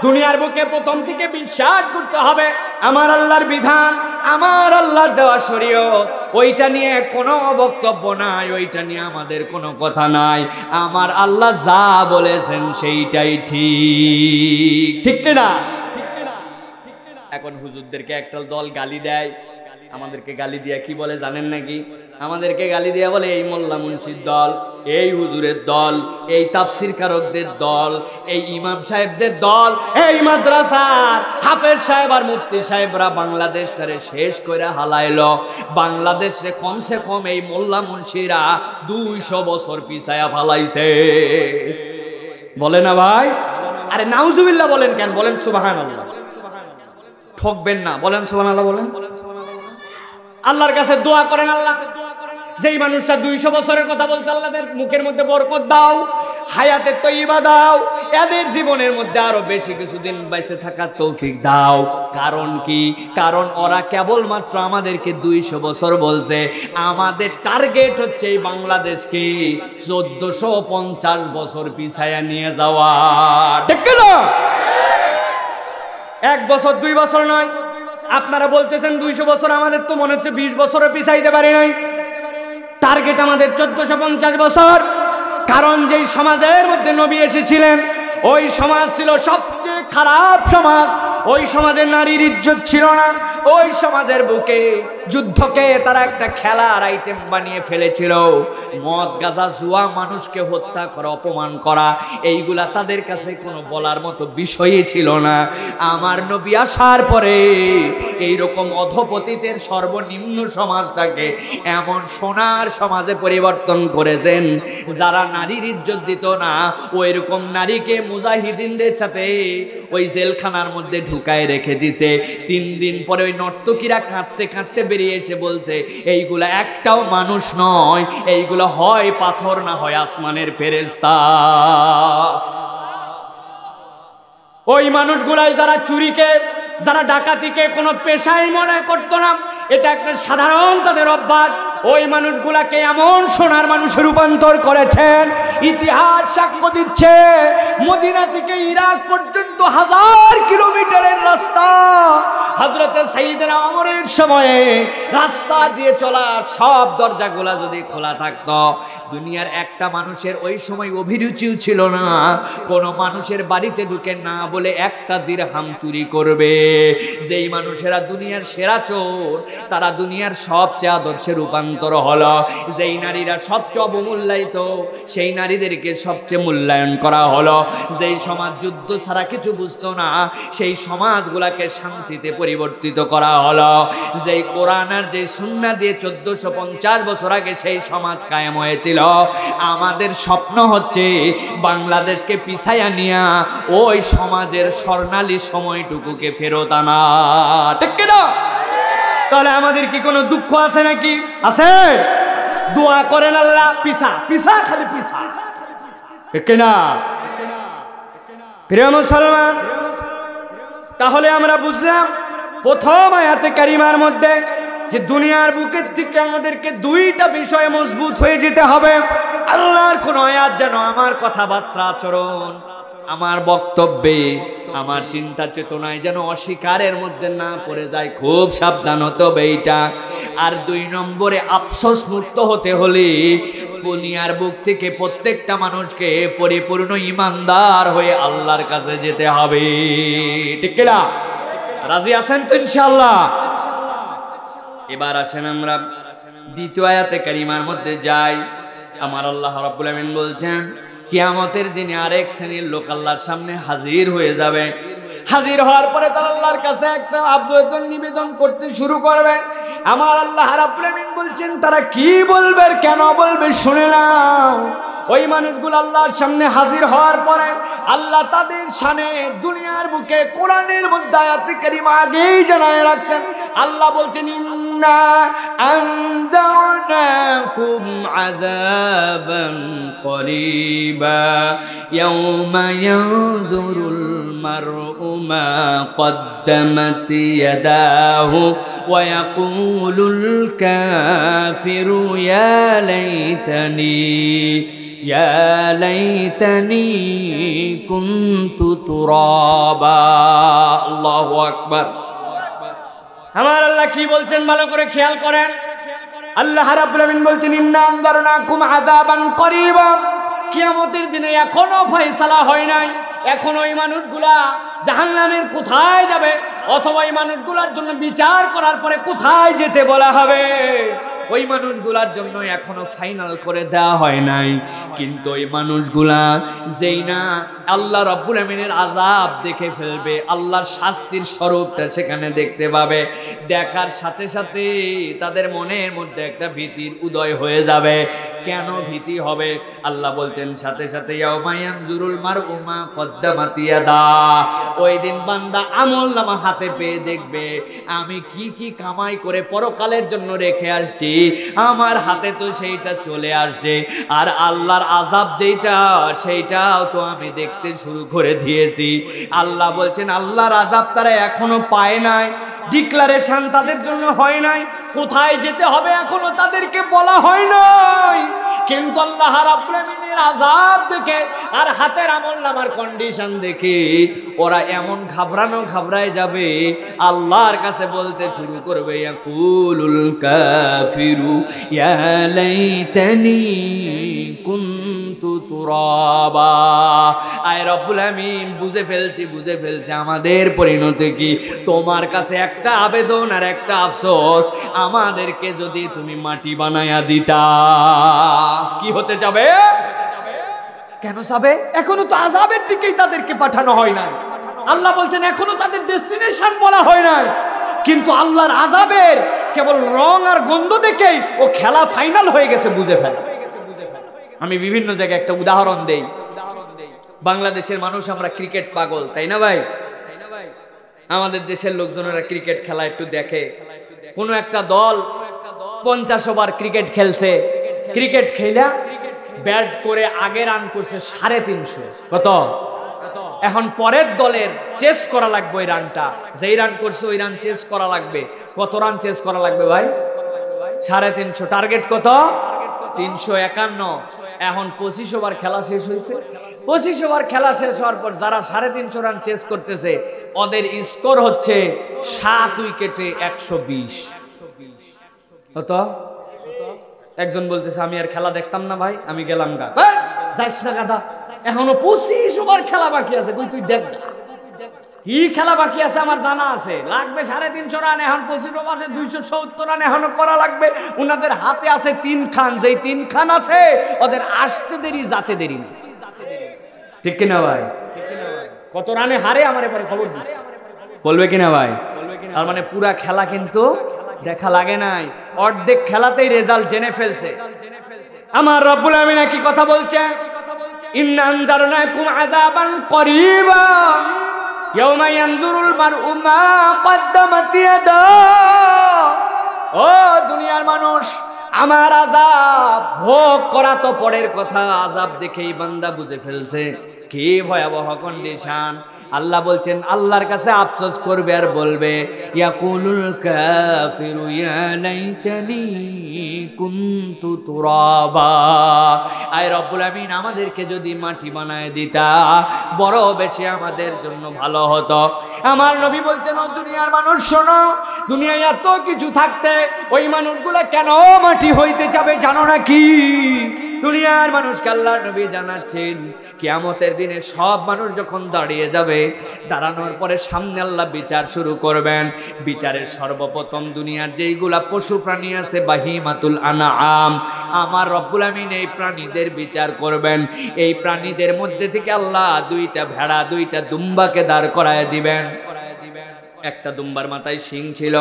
দুনিয়ার বুকে প্রথম থেকে বিশ্বাস করতে হবে আমার আল্লাহর বিধান, আমার আল্লাহর দেওয়া শরীয়ত, ওইটা নিয়ে কোনো বক্তব্য নাই, ওইটা নিয়ে আমাদের কোনো কথা নাই। আমার আল্লাহ যা বলেছেন সেইটাই ঠিক, ঠিক না? এখন হুজুরদেরকে একটা দল গালি দেয়, আমাদেরকে গালি দিয়া কি বলে জানেন নাকি? আমাদেরকে গালি দিয়া বলে এই মোল্লা মুন্সির দল, এই হুজুরের দল, এই তাফসির কারকদের দল, এই ইমাম সাহেবদের দল, এই মাদ্রাসার হাফেজ সাহেব আর মুফতি সাহেবরা বাংলাদেশটারে শেষ করে হালাইলো। বাংলাদেশে কমসে কম এই মোল্লা মুন্সিরা 200 বছর পিছায়া ফালাইছে। বলে না ভাই? আরে নাউজুবিল্লাহ বলেন কেন? বলেন সুবহানাল্লাহ। ঠকবেন না, বলেন সুবহানাল্লাহ। বলেন আল্লাহর কাছে দোয়া করেন, আল্লাহ যেই মানুষটা 200 বছরের কথা বলছে, আল্লাহদের মুখের মধ্যে বরকত দাও, হায়াতে তৈয়বা দাও, এদের জীবনের মধ্যে আরো বেশি কিছুদিন বেঁচে থাকার তৌফিক দাও। কারণ কি? কারণ ওরা কেবলমাত্র আমাদেরকে 200 বছর বলছে, আমাদের টার্গেট হচ্ছে এই বাংলাদেশকে 1450 বছর পিছায়া নিয়ে যাওয়া। ঠিক না? 1 বছর 2 বছর নয়। আপনারা বলতেছেন 200 বছর, আমাদের তো মনে হচ্ছে 20 বছরও পিছাইতে পারি নাই। টার্গেট আমাদের 1450 বছর। কারণ যেই সমাজের মধ্যে নবী এসেছিলেন ওই সমাজ ছিল সবচেয়ে খারাপ সমাজ। ওই সমাজে নারীর ইজ্জত ছিল না। ওই সমাজের বুকে যুদ্ধকে তারা একটা খেলার আইটেম বানিয়ে ফেলেছিল। মদ গাঁজা জুয়া, মানুষকে হত্যা করা, অপমান করা, এইগুলা তাদের কাছে কোনো বলার মতো বিষয়ই ছিল না। আমার নবী আসার পরে এইরকম অধপতিতের সর্বনিম্ন সমাজটাকে এমন সোনার সমাজে পরিবর্তন করেছেন, যারা নারীর ইজ্জত দিত না, ওই রকম নারীকে মুজাহিদিনদের সাথে ওই জেলখানার মধ্যে ঢুকায় রেখে দিছে। 3 দিন পরে ওই নর্তকীরা কাঁদতে কাঁদতে বেরিয়ে এসে বলছে এইগুলা একটাও মানুষ নয়, এইগুলো হয় পাথর না হয় আসমানের ফেরেশতা। ওই মানুষগুলাই যারা চুরিকে, যারা ডাকাতিকে কোনো পেশাই মনে করতো না, এটা একটা সাধারণ তাদের অভ্যাস, ওই মানুষগুলাকে এমন সোনার মানুষে রূপান্তর করেছেন, ইতিহাস সাক্ষ্য দিচ্ছে মদিনা থেকে ইরাক পর্যন্ত 1000 কিলোমিটারের রাস্তা। হযরতে সাইয়েদনা ওমরের সময়ে রাস্তা দিয়ে চলা সব দরজাগুলা যদি খোলা থাকতো, দুনিয়ার একটা মানুষের ওই সময় অভিরুচিও ছিল না কোনো মানুষের বাড়িতে ঢুকে না বলে একটা দিরহাম চুরি করবে। যেই মানুষেরা দুনিয়ার সেরা চোর, তারা দুনিয়ার সবচেয়ে আদর্শে রূপান্তর হলো। যেই নারীরা সবচেয়ে অবমূল্যায়িত, সেই নারীদেরকে সবচেয়ে মূল্যায়ন করা হলো। যেই সমাজ যুদ্ধ ছাড়া কিছু বুঝতো না, সেই সমাজগুলাকে শান্তিতে পরিবর্তিত করা হলো। যেই কোরআন আর যেই সুন্নাহ দিয়ে 1450 বছর আগে সেই সমাজ কায়েম হয়েছিল, আমাদের স্বপ্ন হচ্ছে বাংলাদেশকে পিছাইয়া নিয়া ওই সমাজের স্বর্ণালী সময়টুকুকে ফেরত আনা। ঠিক কিনা? তাহলে আমাদের কি কোনো দুঃখ আছে নাকি? আছে? দোয়া করেন আল্লাহ পিছা পিছা, খালি পিছা। ঠিক কিনা? প্রিয় মুসলমান, তাহলে আমরা বুঝলাম প্রথম আয়াতে কারিমার মধ্যে যে দুনিয়ার বুকের থেকে আমাদেরকে 2টা বিষয় মজবুত হয়ে যেতে হবে। আল্লাহর কোন আয়াত যেন আমার কথাবার্তা, আচরণ, আমার বক্তব্যে, আমার চিন্তা চেতনায় যেন অস্বীকারের মধ্যে না পড়ে যায়, খুব সাবধান হতে হবে এইটা। আর 2 নম্বরে আফসোস মুক্ত হতে হলে দুনিয়ার বুক থেকে প্রত্যেকটা মানুষকে পরিপূর্ণ ইমানদার হয়ে আল্লাহর কাছে যেতে হবে। ঠিক কিনা? রাজি আছেন তো ইনশাআল্লাহ? এবার আসেন আমরা দ্বিতীয় আয়াতে কারিমার মধ্যে যাই। আমার আল্লাহ রাব্বুল আমিন বলছেন কিয়ামতের দিনে আরেক শ্রেণীর লোক আল্লাহর সামনে হাজির হয়ে যাবে। হাজির হওয়ার পরে তারা আল্লাহর কাছে একটা আবেদন নিবেদন করতে শুরু করবে। আমার আল্লাহ রাব্বুল আমিন বলছেন তারা কি বলবে, কেন বলবে শুনে নাও। ওই মানুষগুলো আল্লাহর সামনে হাজির হওয়ার পরে আল্লাহ তাদের শানে দুনিয়ার বুকে কোরআনের মধ্যে আয়াতে কারিমা আগেই জানায় রাখছেন। আল্লাহ বলছেন ইন্না আনযারনাকুম আযাবান করিবা ইয়াওমা ইয়ানজুরুল মারউ মা কদ্দামাত ইয়াদাহু ওয়া ইয়াকুলুল কাফিরু ইয়া লাইতানি কুনতু তুরাবা। আল্লাহু আকবার। আমার আল্লাহ কি বলছেন ভালো করে খেয়াল করেন। আল্লাহ রাব্বুল আমিন বলছেন ইন্না আনযারনাকুম আযাবান করিবা। কিয়ামতের দিনে এখনো ফয়সালা হয় নাই, এখন ওই মানুষগুলা জাহান্নামের কোথায় যাবে, অথবা ওই মানুষগুলার জন্য বিচার করার পরে কোথায় যেতে বলা হবে, ওই মানুষগুলার জন্য এখনো ফাইনাল করে দেওয়া হয় নাই। কিন্তু ওই মানুষগুলা যেই না আল্লাহ রাব্বুল আমিনের আযাব দেখে ফেলবে, আল্লাহর শাস্তির স্বরূপটা সেখানে দেখতে পাবে, দেখার সাথে সাথে তাদের মনের মধ্যে একটা ভীতির উদয় হয়ে যাবে। কেন ভীতি হবে? আল্লাহ বলছেন সাথে সাথে ইয়াউমা ইয়ানজুরুল মারউ মা কদ্দামাত ইয়াদা। ওই দিন বান্দা আমলনামা হাতে পেয়ে দেখবে আমি কি কি কামাই করে পরকালের জন্য রেখে আসছি, আমার হাতে তো সেইটা চলে আসছে। আর আল্লাহর আযাব যেটা, সেইটাও তো আমি দেখতে শুরু করে দিয়েছি। আল্লাহ বলছেন আল্লাহর আযাব তারা এখনো পায় নাই, ডিক্লারেশন তাদের জন্য হয় নাই, কোথায় যেতে হবে এখনো তাদেরকে বলা হয় নাই। কিন্তু আল্লাহ রাব্বুল আমিনের আযাব দেখে আর হাতের আমলনামার কন্ডিশন দেখে ওরা এমন ঘাবড়ায় যাবে, আল্লাহর কাছে বলতে শুরু করবে ইয়াকুলুল কাফিরু ইয়া লাইতানি কুনতু তুরাবা। আয় রব্বুল আমিন বুঝে ফেলছি আমাদের পরিণতি কি। তোমার কাছে একটা আবেদন আর একটা আফসোস, আমাদেরকে যদি তুমি মাটি বানায়া দিতা। কি হতে যাবে? কেন যাবে? এখনো তো আযাবের দিকেই তাদেরকে পাঠানো হয় না। আল্লাহ বলছেন এখনো তাদের ডেস্টিনেশন বলা হয় না, কিন্তু আল্লাহর আযাবের কেবল রং আর গন্ধ দেখেই ও খেলা ফাইনাল হয়ে গেছে বুঝে ফেলে। আমি বিভিন্ন জায়গায় একটা উদাহরণ দেই। বাংলাদেশের মানুষ আমরা ক্রিকেট পাগল, তাই না ভাই? আমাদের দেশের লোকজনেরা ক্রিকেট খেলা একটু দেখে। কোন একটা দল 50 ওভার ক্রিকেট খেলছে, ক্রিকেট খেলা ব্যাট করে আগে রান করছে 350। কত? এখন পরের দলের চেস করা লাগবে ওই রানটা, যেই রান করছে ওই রান চেস করা লাগবে। কত রান চেস করা লাগবে ভাই? 350। টার্গেট কত? 351। এখন 25 ওভার খেলা শেষ হয়েছে। 25 ওভার খেলা শেষ হওয়ার পর যারা 350 রান চেস করতেছে ওদের স্কোর হচ্ছে 7 উইকেটে 120। কত? একজন বলতেছে আমি আর খেলা দেখতাম না ভাই, আমি গেলাম গা। যাইস না গাদা, এখনো 25 ওভার খেলা বাকি আছে। তুই দেখ কি খেলা বাকি আছে, আমার জানা আছে। লাগবে 350 রান, এখন 25 ওভারে 270 রান এখনো করা লাগবে। উনাদের হাতে আছে 3 খান, যেই 3 খান আছে ওদের আসতে দেরি যাতে দেরি না। ঠিক কিনা ভাই? কত রানে হারে আমার এবারে খবর দিস, বলবে কিনা ভাই? তার মানে পুরা খেলা কিন্তু দেখা লাগে নাই, অর্ধেক খেলাতেই রেজাল্ট জেনে ফেলছে। আমার রব্বুল আমিন কি কথা বলছেন? ইন্না আনজারনাকুম আযাবান করিবা ইয়াওমা ইয়ানজুরুল মারউ মা কদ্দামাত ইয়াদাহু। ও দুনিয়ার মানুষ, আমার আযাব ভোগ করা তো পরের কথা, আযাব দেখেই বান্দা বুঝে ফেলছে কি ভয়াবহ কন্ডিশন। আল্লাহ বলছেন আল্লাহর কাছে আফসোস করবে আর বলবে ইয়াকুলুল কাফিরু ইয়া লাইতানি কুনতু তুরাবা। আয় রব্বুল আমিন আমাদেরকে যদি মাটি বানায় দিতা বড় বেশি আমাদের জন্য ভালো হতো। আমার নবী বলছেন ও দুনিয়ার মানুষ শোনো, দুনিয়ায় এত কিছু থাকতে ওই মানুষগুলা কেন মাটি হইতে যাবে জানো নাকি? দুনিয়ার মানুষকে আল্লাহর নবী জানাচ্ছেন কিয়ামতের দিনে সব মানুষ যখন দাঁড়িয়ে যাবে, দাঁড়ানোর পরে সামনে আল্লাহ বিচার শুরু করবেন। বিচারের সর্বপ্রথম দুনিয়ার যেইগুলা পশু প্রাণী আছে বাহিমাতুল আনআম, আমার রব্বুল আমিন এই প্রাণীদের বিচার করবেন। এই প্রাণীদের মধ্যে থেকে আল্লাহ 2টা ভেড়া 2টা দুম্বাকে দাঁড় করায় দিবেন। একটা দুম্বার মাথায় শিং ছিল,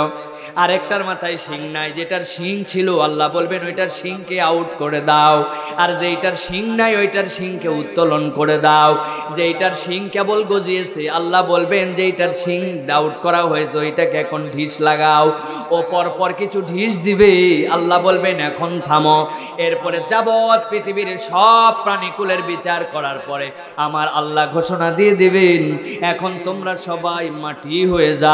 আরেকটার মাথায় শিং নাই। যেটার শিং ছিল আল্লাহ বলবেন ওইটার শিংকে আউট করে দাও, আর যেইটার শিং নাই ওইটার শিংকে উত্তোলন করে দাও। যেইটার শিং কেবল গজিয়েছে আল্লাহ বলবেন যেইটার শিং আউট করা হয়েছে ওইটাকে এখন ঢিস লাগাও। ও পরপর কিছু ঢিস দিবে, আল্লাহ বলবেন এখন থামো। এরপরে যাবৎ পৃথিবীর সব প্রাণীকুলের বিচার করার পরে আমার আল্লাহ ঘোষণা দিয়ে দিবেন এখন তোমরা সবাই মাটি হয়ে যাও।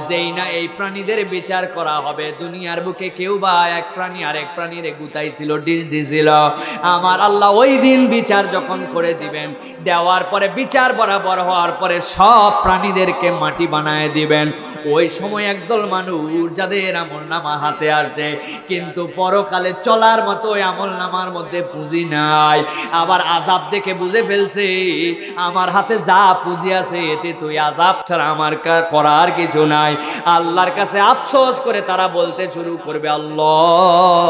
যেই না এই প্রাণীদের বিচার করা হবে, দুনিয়ার বুকে কেউ বা এক প্রাণী আরেক প্রাণীরে গুতাইছিল, ডিশ দিছিল, আমার আল্লাহ ওই দিন বিচার যখন করে দিবেন, দেওয়ার পরে বিচার বরাবর হওয়ার পরে সব প্রাণীদেরকে মাটি বানায় দিবেন। ওই সময় একদল মানুষ যাদের আমলনামা হাতে আসে কিন্তু পরকালে চলার মতো ওই আমলনামার মধ্যে পুঁজি নাই, আবার আযাব দেখে বুঝে ফেলছে আমার হাতে যা পুঁজি আছে এতে তুই আযাব ছাড়া আমার করার কিছু নাই। আল্লাহর কাছে আফসোস করে তারা বলতে শুরু করবে আল্লাহ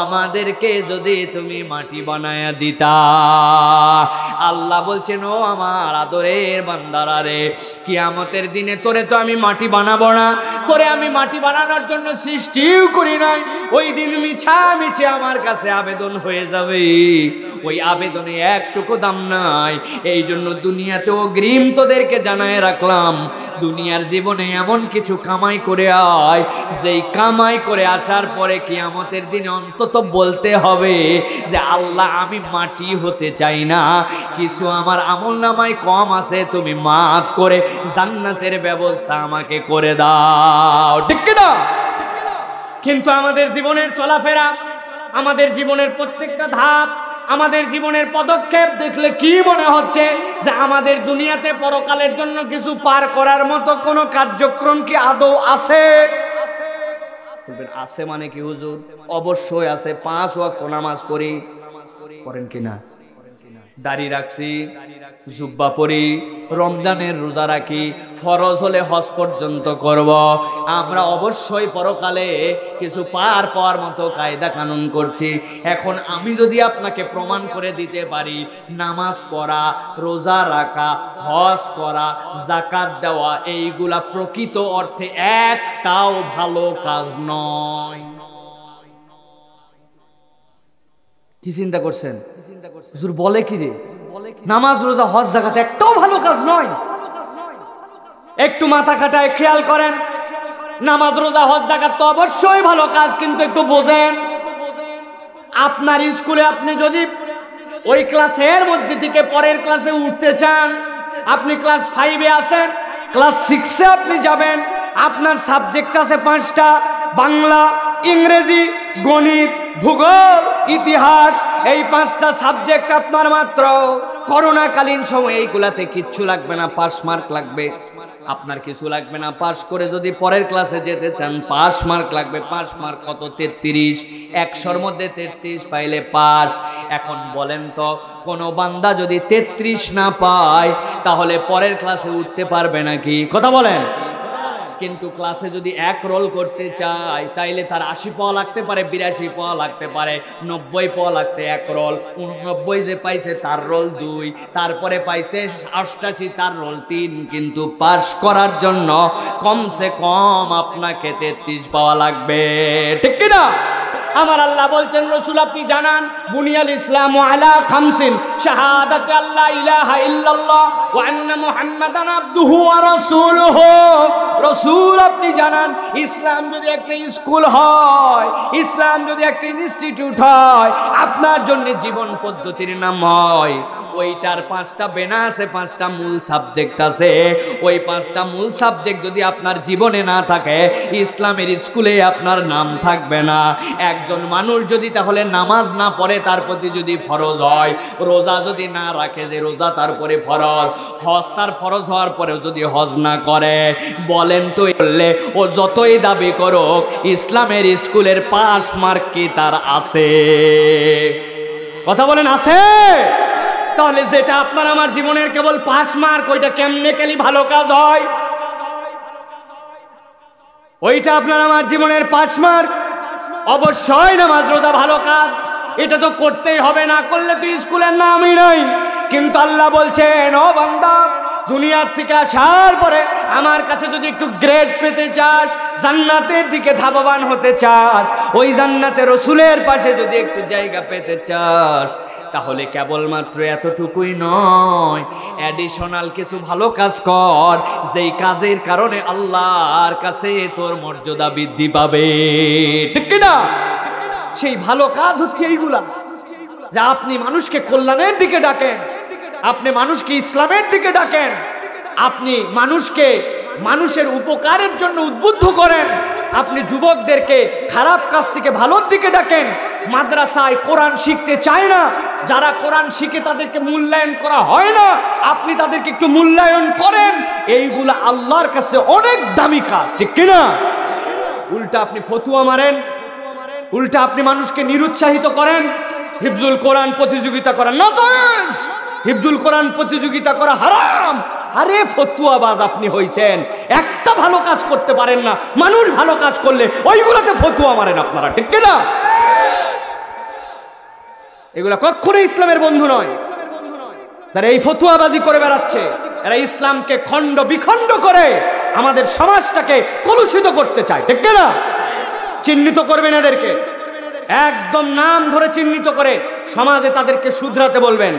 আমাদেরকে যদি তুমি মাটি বানায়া দিতা। আল্লাহ বলছেন ও আমার আদরের বান্দারা রে, কিয়ামতের দিনে তোরে তো আমি মাটি বানাবো না, তোরে আমি মাটি বানানোর জন্য সৃষ্টিও করি নাই। ওই দিন মিছে আমার কাছে আবেদন হয়ে যাবে, ওই আবেদনে একটুকু দাম নাই। এই জন্য দুনিয়াতে অগ্রিম তোদেরকে জানায় রাখলাম, দুনিয়ার জীবনে এমন কিছু কামাই করে আয় যেই কামাই করে আসার পরে কিয়ামতের দিনে অন্তত বলতে হবে যে আল্লাহ আমি মাটি হতে চাই না, কিছু আমার আমলনামায় কম আছে, তুমি মাফ করে জান্নাতের ব্যবস্থা আমাকে করে দাও। ঠিক না? কিন্তু আমাদের জীবনের চলাফেরা, আমাদের জীবনের প্রত্যেকটা ধাপ, আমাদের জীবনের পদক্ষেপ দেখলে কি মনে হচ্ছে যে আমাদের দুনিয়াতে পরকালের জন্য কিছু পার করার মতো কোনো কার্যক্রম কি আদৌ আছে? আছে মানে কি হুজুর? অবশ্যই আছে। 5 ওয়াক্ত নামাজ পড়ি, পড়েন কিনা? দাড়ি রাখছি, জুব্বা পরি, রমজানের রোজা রাখি, ফরজ হলে হজ পর্যন্ত করব। আমরা অবশ্যই পরকালে কিছু পার পাওয়ার মতো কায়দা কানুন করছি। এখন আমি যদি আপনাকে প্রমাণ করে দিতে পারি নামাজ পড়া, রোজা রাখা, হজ করা, যাকাত দেওয়া এইগুলা প্রকৃত অর্থে একটাও ভালো কাজ নয়, কি চিন্তা করছেন? হুজুর বলে কি রে, নামাজ রোজা হজ যাকাত একটাও ভালো কাজ নয়। একটু মাথা খাটায় খেয়াল করেন, নামাজ রোজা হজ যাকাত তো অবশ্যই ভালো কাজ, কিন্তু একটু বোঝেন, আপনার স্কুলে আপনি যদি ওই ক্লাসের মধ্যে থেকে পরের ক্লাসে উঠতে চান, আপনি ক্লাস 5-এ আছেন, ক্লাস 6-এ আপনি যাবেন, আপনার সাবজেক্ট আছে 5টা, বাংলা, ইংরেজি, গণিত, ভূগোল, ইতিহাস, এই 5টা সাবজেক্ট আপনার মাত্র। করোনাকালীন সময় এইগুলাতে কিচ্ছু লাগবে না, পাস মার্ক লাগবে। আপনার কিছু লাগবে না, পাস করে যদি পরের ক্লাসে যেতে চান পাস মার্ক লাগবে। পাস মার্ক কত? 33। 100-র মধ্যে 33 পাইলে পাস। এখন বলেন তো, কোনো বান্দা যদি 33 না পায় তাহলে পরের ক্লাসে উঠতে পারবে নাকি? কথা বলেন। কিন্তু ক্লাসে যদি 1 রোল করতে চায় তাইলে তার 80 পাওয়া লাগতে পারে, 82 পাওয়া লাগতে পারে, 90 পাওয়া লাগতে 1 রোল। 89 যে পাইছে তার রোল 2, তারপরে পাইছে 88 তার রোল 3। কিন্তু পাস করার জন্য কমসে কম আপনাকে 33 পাওয়া লাগবে, ঠিক কি না? আমার আল্লাহ বলছেন, রাসূল আপনি জানান, বুনিয়াল ইসলামু আলা খামসিন, শাহাদাতু আল্লা ইলাহা ইল্লাল্লাহ ওয়া আন্না মুহাম্মাদান আবদুহু ওয়া রাসূলুহু। রাসূল আপনি জানান, ইসলাম যদি একটা স্কুল হয়, ইসলাম যদি একটা ইনস্টিটিউট হয়, আপনার জন্য জীবন পদ্ধতির নাম হয়, ওইটার 5টা বেনা আছে, 5টা মূল সাবজেক্ট আছে। ওই 5টা মূল সাবজেক্ট যদি আপনার জীবনে না থাকে, ইসলামের স্কুলে আপনার নাম থাকবে না। একজন মানুষ যদি তাহলে নামাজ না পড়ে, তার প্রতি যদি ফরজ হয়, রোজা যদি না রাখে যে রোজা তার পরে ফরজ, হজ তার ফরজ হওয়ার পরেও যদি হজ না করে, বলেন তো বললে ও যতই দাবি করুক ইসলামের স্কুলের পাস মার্ক কি তার আছে? কথা বলেন, আছে? তাহলে যেটা আপনার আমার জীবনের কেবল পাস মার্ক, ওইটা কেমনে কেলি ভালো কাজ হয়? ওইটা আপনার আমার জীবনের পাস মার্ক। অবশ্যই নামাজ রোজা ভালো কাজ, এটা তো করতেই হবে, না করলে তো স্কুলের নামই নাই। কিন্তু আল্লাহ বলছেন, ও বান্দা, দুনিয়ার থেকে আসার পরে আমার কাছে যদি একটু গ্রেড পেতে চাস, জান্নাতের দিকে ধাবমান হতে চাস, ওই জান্নাতে রাসূলের পাশে যদি একটু জায়গা পেতে চাস, তাহলে কেবলমাত্র এতটুকুই নয়, অ্যাডিশনাল কিছু ভালো কাজ কর, যেই কাজের কারণে আল্লাহর কাছে তোর মর্যাদা বৃদ্ধি পাবে, ঠিক কিনা? সেই ভালো কাজ হচ্ছে এইগুলা, যা আপনি মানুষকে কল্যাণের দিকে ডাকেন, আপনি মানুষকে ইসলামের দিকে ডাকেন, আপনি মানুষকে মানুষের উপকারের জন্য উদ্বুদ্ধ করেন, আপনি যুবকদেরকে খারাপ কাজ থেকে ভালোর দিকে ডাকেন। মাদ্রাসায় কোরআন শিখতে চায় না, যারা কোরআন শিখে তাদেরকে মূল্যায়ন করা হয় না, আপনি তাদেরকে একটু মূল্যায়ন করেন। এইগুলা আল্লাহর কাছে অনেক দামি কাজ, ঠিক কিনা? উল্টা আপনি ফতুয়া মারেন, উল্টা আপনি মানুষকে নিরুৎসাহিত করেন, হিফজুল কোরআন প্রতিযোগিতা করেন না, হিফজুল কোরআন প্রতিযোগিতা করা হারাম। আরে ফতুয়াবাজ আপনি হইছেন, একটা ভালো কাজ করতে পারেন না, মানুষ ভালো কাজ করলে ওইগুলোতে ফতুয়া মারেন আপনারা, ঠিক কিনা? এগুলা কখনো ইসলামের বন্ধু নয়। তারা এই ফতুয়াবাজি করে বেড়াচ্ছে, এরা ইসলামকে খণ্ড বিখণ্ড করে আমাদের সমাজটাকে কলুষিত করতে চায়, ঠিক কিনা? চিহ্নিত করবেন এদেরকে, একদম নাম ধরে চিহ্নিত করে সমাজে তাদেরকে শুধরাতে বলবেন,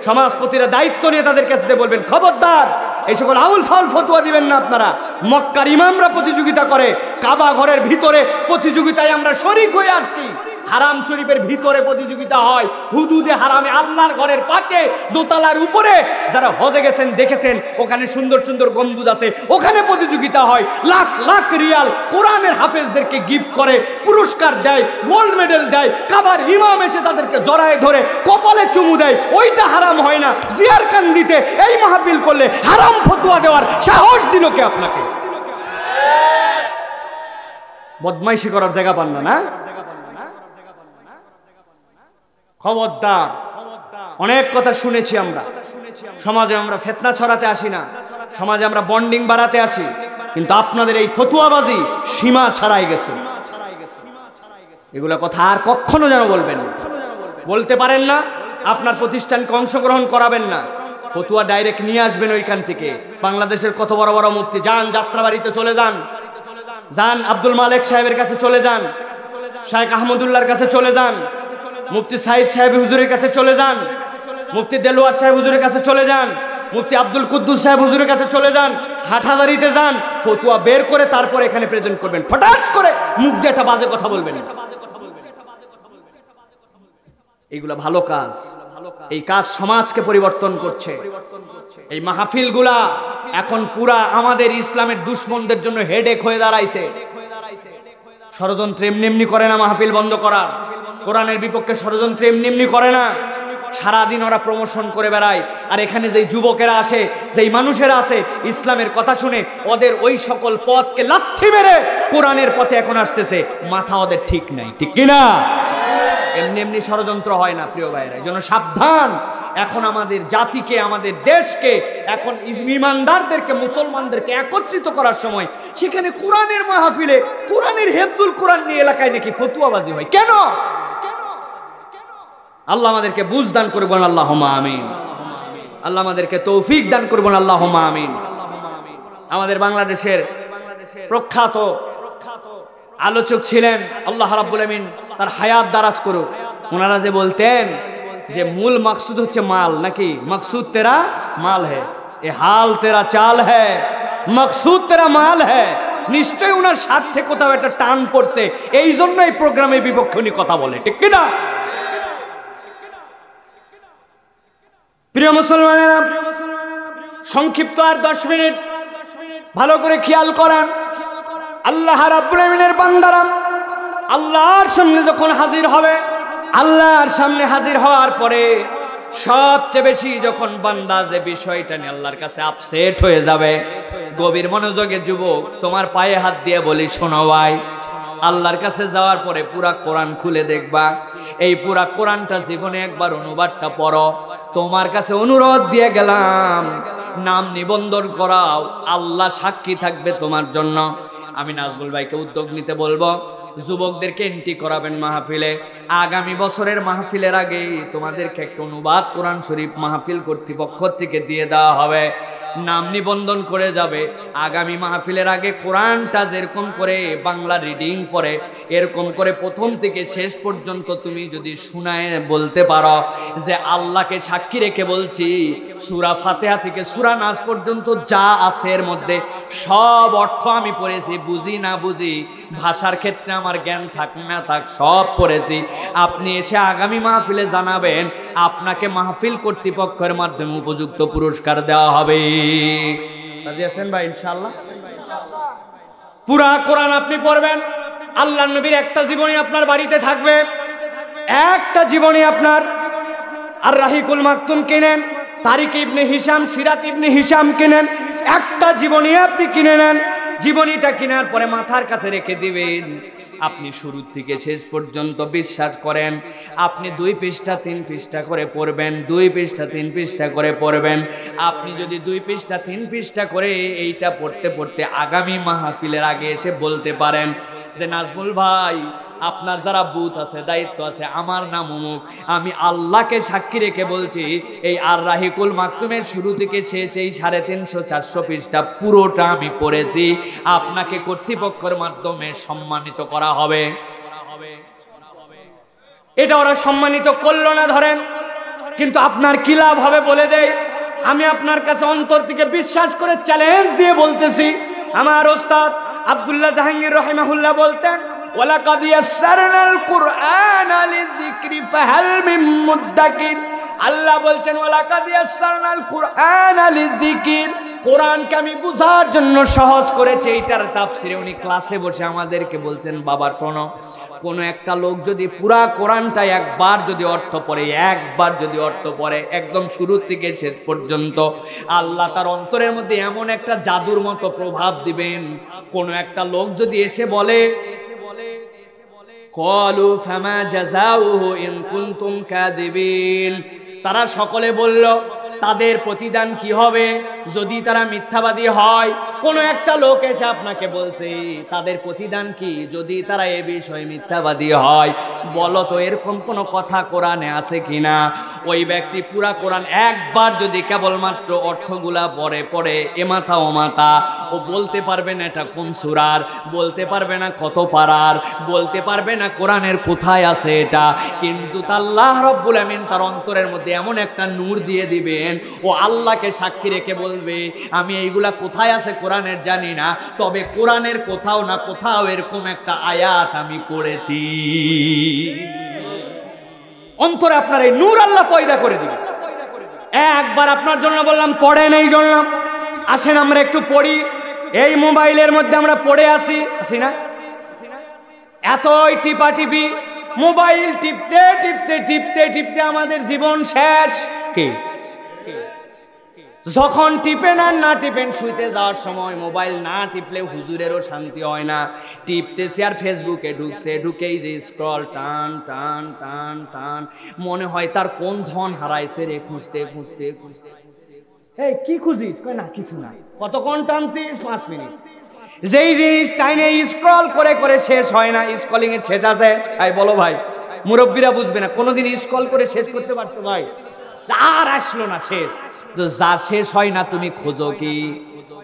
সমাজপতিরা দায়িত্ব নিয়ে তাদের কাছে বলবেন, খবরদার এই সকল আউল ফাউল ফতুয়া দিবেন না আপনারা। মক্কার ইমামরা প্রতিযোগিতা করে, কাবা ঘরের ভিতরে প্রতিযোগিতায় আমরা শরীক হয়ে আসছি, হারাম শরীফের ভিতরে প্রতিযোগিতা হয়, হুদুদে হারামে আল্লাহর ঘরের পাশে দোতলার উপরে, যারা হজে গেছেন দেখেছেন, ওখানে সুন্দর সুন্দর গম্বুজ আছে, ওখানে প্রতিযোগিতা হয়, লাখ লাখ রিয়াল কোরআনের হাফেজদেরকে গিফট করে, পুরস্কার দেয়, গোল্ড মেডেল দেয়, কাবার ইমাম এসে তাদেরকে জড়ায় ধরে কপালে চুমু দেয়। ওইটা হারাম হয় না? জিয়ার কান্দিতে এই মাহফিল করলে হারাম ফতোয়া দেওয়ার সাহস দিল কে আপনাকে? বদমাইশি করার জায়গা পান না, না? খবরদার। অনেক কথা শুনেছি আমরা, সমাজে আমরা ফিতনা ছড়াতে আসি না, সমাজে আমরা বন্ডিং বাড়াতে আসি, কিন্তু আপনাদের এই ফতুয়াবাজি সীমা ছাড়াই গেছে। এগুলা কথা আর কখনো যেন বলবেন না, বলতে পারেন না, আপনার প্রতিষ্ঠানকে অংশগ্রহণ করাবেন না, ফতুয়া ডাইরেক্ট নিয়ে আসবেন ওইখান থেকে। বাংলাদেশের কত বড় বড় মুফতি, যান যাত্রাবাড়িতে চলে যান, যান আব্দুল মালেক সাহেবের কাছে চলে যান, শাইখ আহমদুল্লাহর কাছে চলে যান, মুফতি সাইদ সাহেব হুজুরের কাছে চলে যান, মুফতি দেলোয়ার সাহেব হুজুরের কাছে চলে যান, মুফতি আব্দুল কুদ্দুস সাহেব হুজুরের কাছে চলে যান, হাটহাজারিতে যান, ফতুয়া বের করে তারপর এখানে প্রেজেন্ট করবেন। ফটাস করে মুখ দিয়ে একটা বাজে কথা বলবেন। এইগুলা ভালো কাজ, এই কাজ সমাজকে পরিবর্তন করছে। এই মাহফিলগুলা এখন পুরা আমাদের ইসলামের দুশমনদের জন্য হেডেক হয়ে দাঁড়াইছে। ষড়যন্ত্র এমনি এমনি করে না মাহফিল বন্ধ করার, কোরআনের বিপক্ষে ষড়যন্ত্র এমনি এমনি করে না। সারাদিন ওরা প্রমোশন করে বেড়ায়, আর এখানে যেই যুবকেরা আসে, যেই মানুষেরা আছে, ইসলামের কথা শুনে ওদের ওই সকল পথকে লাথি মেরে কোরআনের পথে এখন আসতেছে। মাথা ওদের ঠিক নাই, ঠিক কিনা? এমনি এমনি ষড়যন্ত্র হয় না প্রিয় ভাইরা, এই জন্য সাবধান। এখন আমাদের জাতিকে, আমাদের দেশকে, এখন ইমানদারদেরকে, মুসলমানদেরকে একত্রিত করার সময় সেখানে কোরআনের মাহফিলে কোরআনের হেফজুল কোরআন নিয়ে এলাকায় নাকি ফতুয়াবাজি হয়। কেন? আল্লাহ আমাদেরকে বুঝ দান করবেন, আল্লাহুম্মা আমিন। আল্লাহ আমাদেরকে তৌফিক দান করবেন, আল্লাহুম্মা আমিন। আমাদের বাংলাদেশের প্রখ্যাত আলোচক ছিলেন, আল্লাহ রাব্বুল আমিন তার হায়াত দারাজ করুক। ওনারা যে বলতেন যে মূল মাকসুদ হচ্ছে মাল, নাকি মাকসুদ তেরা মাল হ্যায়, এ হাল তেরা চাল হ্যায়, মাকসুদ তেরা মাল হ্যায়। নিশ্চয়ই ওনার স্বার্থে কোথাও একটা টান পড়ছে, এই জন্য এই প্রোগ্রামের বিপক্ষে উনি কথা বলে, ঠিক কিনা? প্রিয় মুসলমানেরা, সংক্ষিপ্ত আর 10 মিনিট ভালো করে খেয়াল করেন। আল্লাহ রাব্বুল আমিনের বান্দারা আল্লাহর সামনে যখন হাজির হবে, আল্লাহর সামনে হাজির হওয়ার পরে সবচেয়ে বেশি যখন বান্দা যে বিষয়টা নিয়ে আল্লাহর কাছে আপসেট হয়ে যাবে, গভীর মনোযোগে যুবক তোমার পায়ে হাত দিয়ে বলি, শোনো ভাই, আল্লাহর কাছে যাওয়ার পরে পুরা কোরআন খুলে দেখবা, এই পুরা কোরআনটা জীবনে একবার অনুবাদটা পড়ো। তোমার কাছে অনুরোধ দিয়ে গেলাম, নাম নিবন্ধন করাও, আল্লাহ সাক্ষী থাকবে তোমার জন্য। আমি নাজমুল ভাইকে উদ্যোগ নিতে বলবো, যুবকদেরকে এন্ট্রি করাবেন মাহফিলে। আগামী বছরের মাহফিলের আগে তোমাদেরকে একটা অনুবাদ কোরআন শরীফ মাহফিল কর্তৃপক্ষ থেকে দিয়ে দেওয়া হবে, নাম নিবন্ধন করে যাবে। আগামী মাহফিলের আগে কোরআনটা যেরকম করে বাংলা রিডিং পড়ে, এরকম করে প্রথম থেকে শেষ পর্যন্ত তুমি যদি শুনায় বলতে পারো যে আল্লাহকে সাক্ষী রেখে বলছি, সূরা ফাতিহা থেকে সূরা নাস পর্যন্ত যা আছে এর মধ্যে সব অর্থ আমি পড়েছি, বুঝি না বুঝি, ভাষার ক্ষেত্রে আমার জ্ঞান থাক না থাক, সব পড়েছি। আপনি এসে আগামী মাহফিলে জানাবেন, আপনাকে মাহফিল কর্তৃপক্ষের মাধ্যমে উপযুক্ত পুরস্কার দেওয়া হবে। রাজি আছেন ভাই? ইনশাআল্লাহ পুরা কোরআন আপনি পড়বেন। আল্লাহর নবীর একটা জীবনী আপনার বাড়িতে থাকবে, একটা জীবনী আপনার আর রাহিকুল মাকতুম কিনেন, তারিক ইবনে হিশাম, সিরাত ইবনে হিশাম কিনেন, একটা জীবনী আপনি কিনে নেন। জীবনীটা কেনার পরে মাথার কাছে রেখে দিবেন। আপনি শুরু থেকে শেষ পর্যন্ত বিশ্বাস করেন, আপনি 2 পৃষ্ঠা 3 পৃষ্ঠা করে পড়বেন, 2 পৃষ্ঠা 3 পৃষ্ঠা করে পড়বেন। আপনি যদি 2 পৃষ্ঠা 3 পৃষ্ঠা করে এইটা পড়তে পড়তে আগামী মাহফিলের আগে এসে বলতে পারেন যে নাজমুল ভাই, আপনার যারা বুথ আছে, দায়িত্ব আছে, আমার নাম অমুক, আমি আল্লাহকে সাক্ষী রেখে বলছি, এই আর রাহিকুল মাকতুমের শুরু থেকে শেষ এই 350-400 পৃষ্ঠা পুরোটা আমি পড়েছি, আপনাকে কর্তৃপক্ষের মাধ্যমে সম্মানিত করা হবে। এটা ওরা সম্মানিত করলো না ধরেন, কিন্তু আপনার কি লাভ হবে বলে দেয়। আমি আপনার কাছে অন্তর থেকে বিশ্বাস করে চ্যালেঞ্জ দিয়ে বলতেছি, আমার ওস্তাদ আব্দুল্লাহ জাহাঙ্গীর রাহিমাহুল্লাহ বলতেন, ওয়ালাকাদ ইয়াসসারনাল কুরআনা লিযিকরি ফাহাল মিন মুদ্দাকির। আল্লাহ বলছেন ওয়ালাকাদ ইয়াসসারনাল কুরআনা লিযিকর, কোরআনকে আমি বুঝার জন্য সহজ করেছি। এইটার তাফসিরে উনি ক্লাসে বসে আমাদেরকে বলছেন, বাবা শোনো, কোন একটা লোক যদি পুরা কোরআনটা একবার যদি অর্থ পড়ে, একবার যদি অর্থ পড়ে একদম শুরু থেকে শেষ পর্যন্ত, আল্লাহ তার অন্তরের মধ্যে এমন একটা জাদুর মতো প্রভাব দিবেন। কোন একটা লোক যদি এসে বলে, ক্বালু ফামা জাযাউহু ইন কুনতুম কাযিবিন, তারা সকলে বলল তাদের প্রতিদান কি হবে যদি তারা মিথ্যাবাদী হয়? কোনো একটা লোক এসে আপনাকে বলছে তাদের প্রতিদান কি যদি তারা এ বিষয়ে মিথ্যাবাদী হয়, বলো তো এরকম কোনো কথা কোরআনে আছে কিনা? ওই ব্যক্তি পুরা কোরআন একবার যদি কেবলমাত্র অর্থগুলা পড়ে পড়ে এমাথা ওমাথা, ও বলতে পারবে না এটা কোন সূরার, বলতে পারবে না কত পারার, বলতে পারবে না কোরআনের কোথায় আছে এটা, কিন্তু আল্লাহ রাব্বুল আমিন তার অন্তরের মধ্যে এমন একটা নূর দিয়ে দিবেন, ও আল্লাহকে সাক্ষী রেখে বলবে আমি এইগুলা কোথায় আছে কোরআনের জানি না, তবে কোরআনের কোথাও না কোথাও এরকম একটা আয়াত আমি পড়েছি। অন্তরে আপনার এই নূর আল্লাহ পয়দা করে দিবেন। একবার আপনার জন্য বললাম পড়েন, এই জন্য আসেন আমরা একটু পড়ি। এই মোবাইলের মধ্যে আমরা পড়ে আসি না, এতই টিপা টিপি, মোবাইল টিপতে টিপতে টিপতে টিপতে আমাদের জীবন শেষ। কি যখন টিপেন আর না টিপেন, শুইতে যাওয়ার সময় মোবাইল না টিপলে হুজুরেরও শান্তি হয় না। টিপতেছে আর ফেসবুকে ঢুকছে, ঢুকেই যে স্ক্রল টান টান টান টান, মনে হয় তার কোন ধন হারাইছে রে, খুঁজতে খুঁজতে খুঁজতে। এই কি খুঁজিস? কয় না কিছু না। কতক্ষণ টানছিস? 5 মিনিট। যেই জিনিস টাইনে স্ক্রল করে করে শেষ হয় না, স্ক্রলিং এর শেষ আছে? ভাই বলো ভাই, মুরব্বীরা বুঝবে না, কোনোদিন স্ক্রল করে শেষ করতে পারতো ভাই? আর আসলো না শেষ। তো যা শেষ হয় না তুমি খোঁজো কি?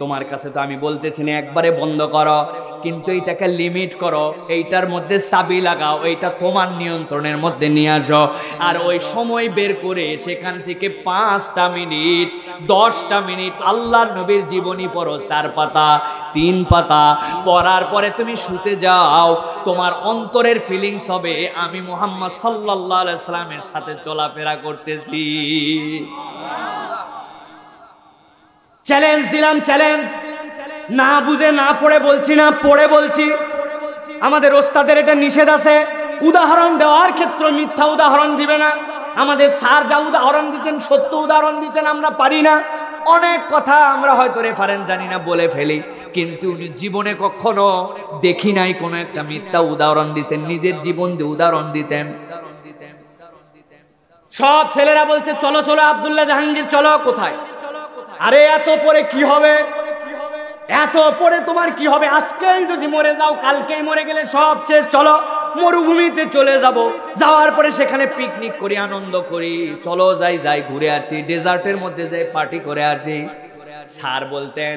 তোমার কাছে তো আমি বলতেছি না একবারে বন্ধ করো, কিন্তু এইটাকে লিমিট করো, এইটার মধ্যে চাবি লাগাও, এইটা তোমার নিয়ন্ত্রণের মধ্যে নিয়ে আসো। আর ওই সময় বের করে সেখান থেকে 5টা মিনিট 10টা মিনিট আল্লাহর নবীর জীবনী পড়ো, 4 পাতা 3 পাতা, পড়ার পরে তুমি শুতে যাও, তোমার অন্তরের ফিলিংস হবে আমি মুহাম্মদ সাল্লাল্লাহু আলাইহি সাল্লামের সাথে চলাফেরা করতেছি। চ্যালেঞ্জ দিলাম, চ্যালেঞ্জ। না বুঝে না পড়ে বলছি না, পড়ে বলছি। আমাদের ওস্তাদের এটা নিষেধ আছে, উদাহরণ দেওয়ার ক্ষেত্রে মিথ্যা উদাহরণ দিবে না। আমাদের স্যার যা উদাহরণ দিতেন সত্য উদাহরণ দিতেন, আমরা পারি না। অনেক কথা আমরা হয়তো রেফারেন্স জানি না বলে ফেলি, কিন্তু উনি জীবনে কখনো দেখি নাই কোনো একটা মিথ্যা উদাহরণ দিতেন, নিজের জীবন দিয়ে উদাহরণ দিতেন। সব ছেলেরা বলছে চলো চলো আব্দুল্লাহ জাহাঙ্গীর চলো। কোথায়? আরে এত পরে কি হবে, এত পরে তোমার কি হবে? আজকেই যদি মরে যাও, কালকেই মরে গেলে সব শেষ। চলো মরুভূমিতে চলে যাব, যাওয়ার পরে সেখানে পিকনিক করি, আনন্দ করি। চলো যাই যাই ঘুরে আসি, ডেজার্টের মধ্যে যাই পার্টি করে আসি। স্যার বলতেন,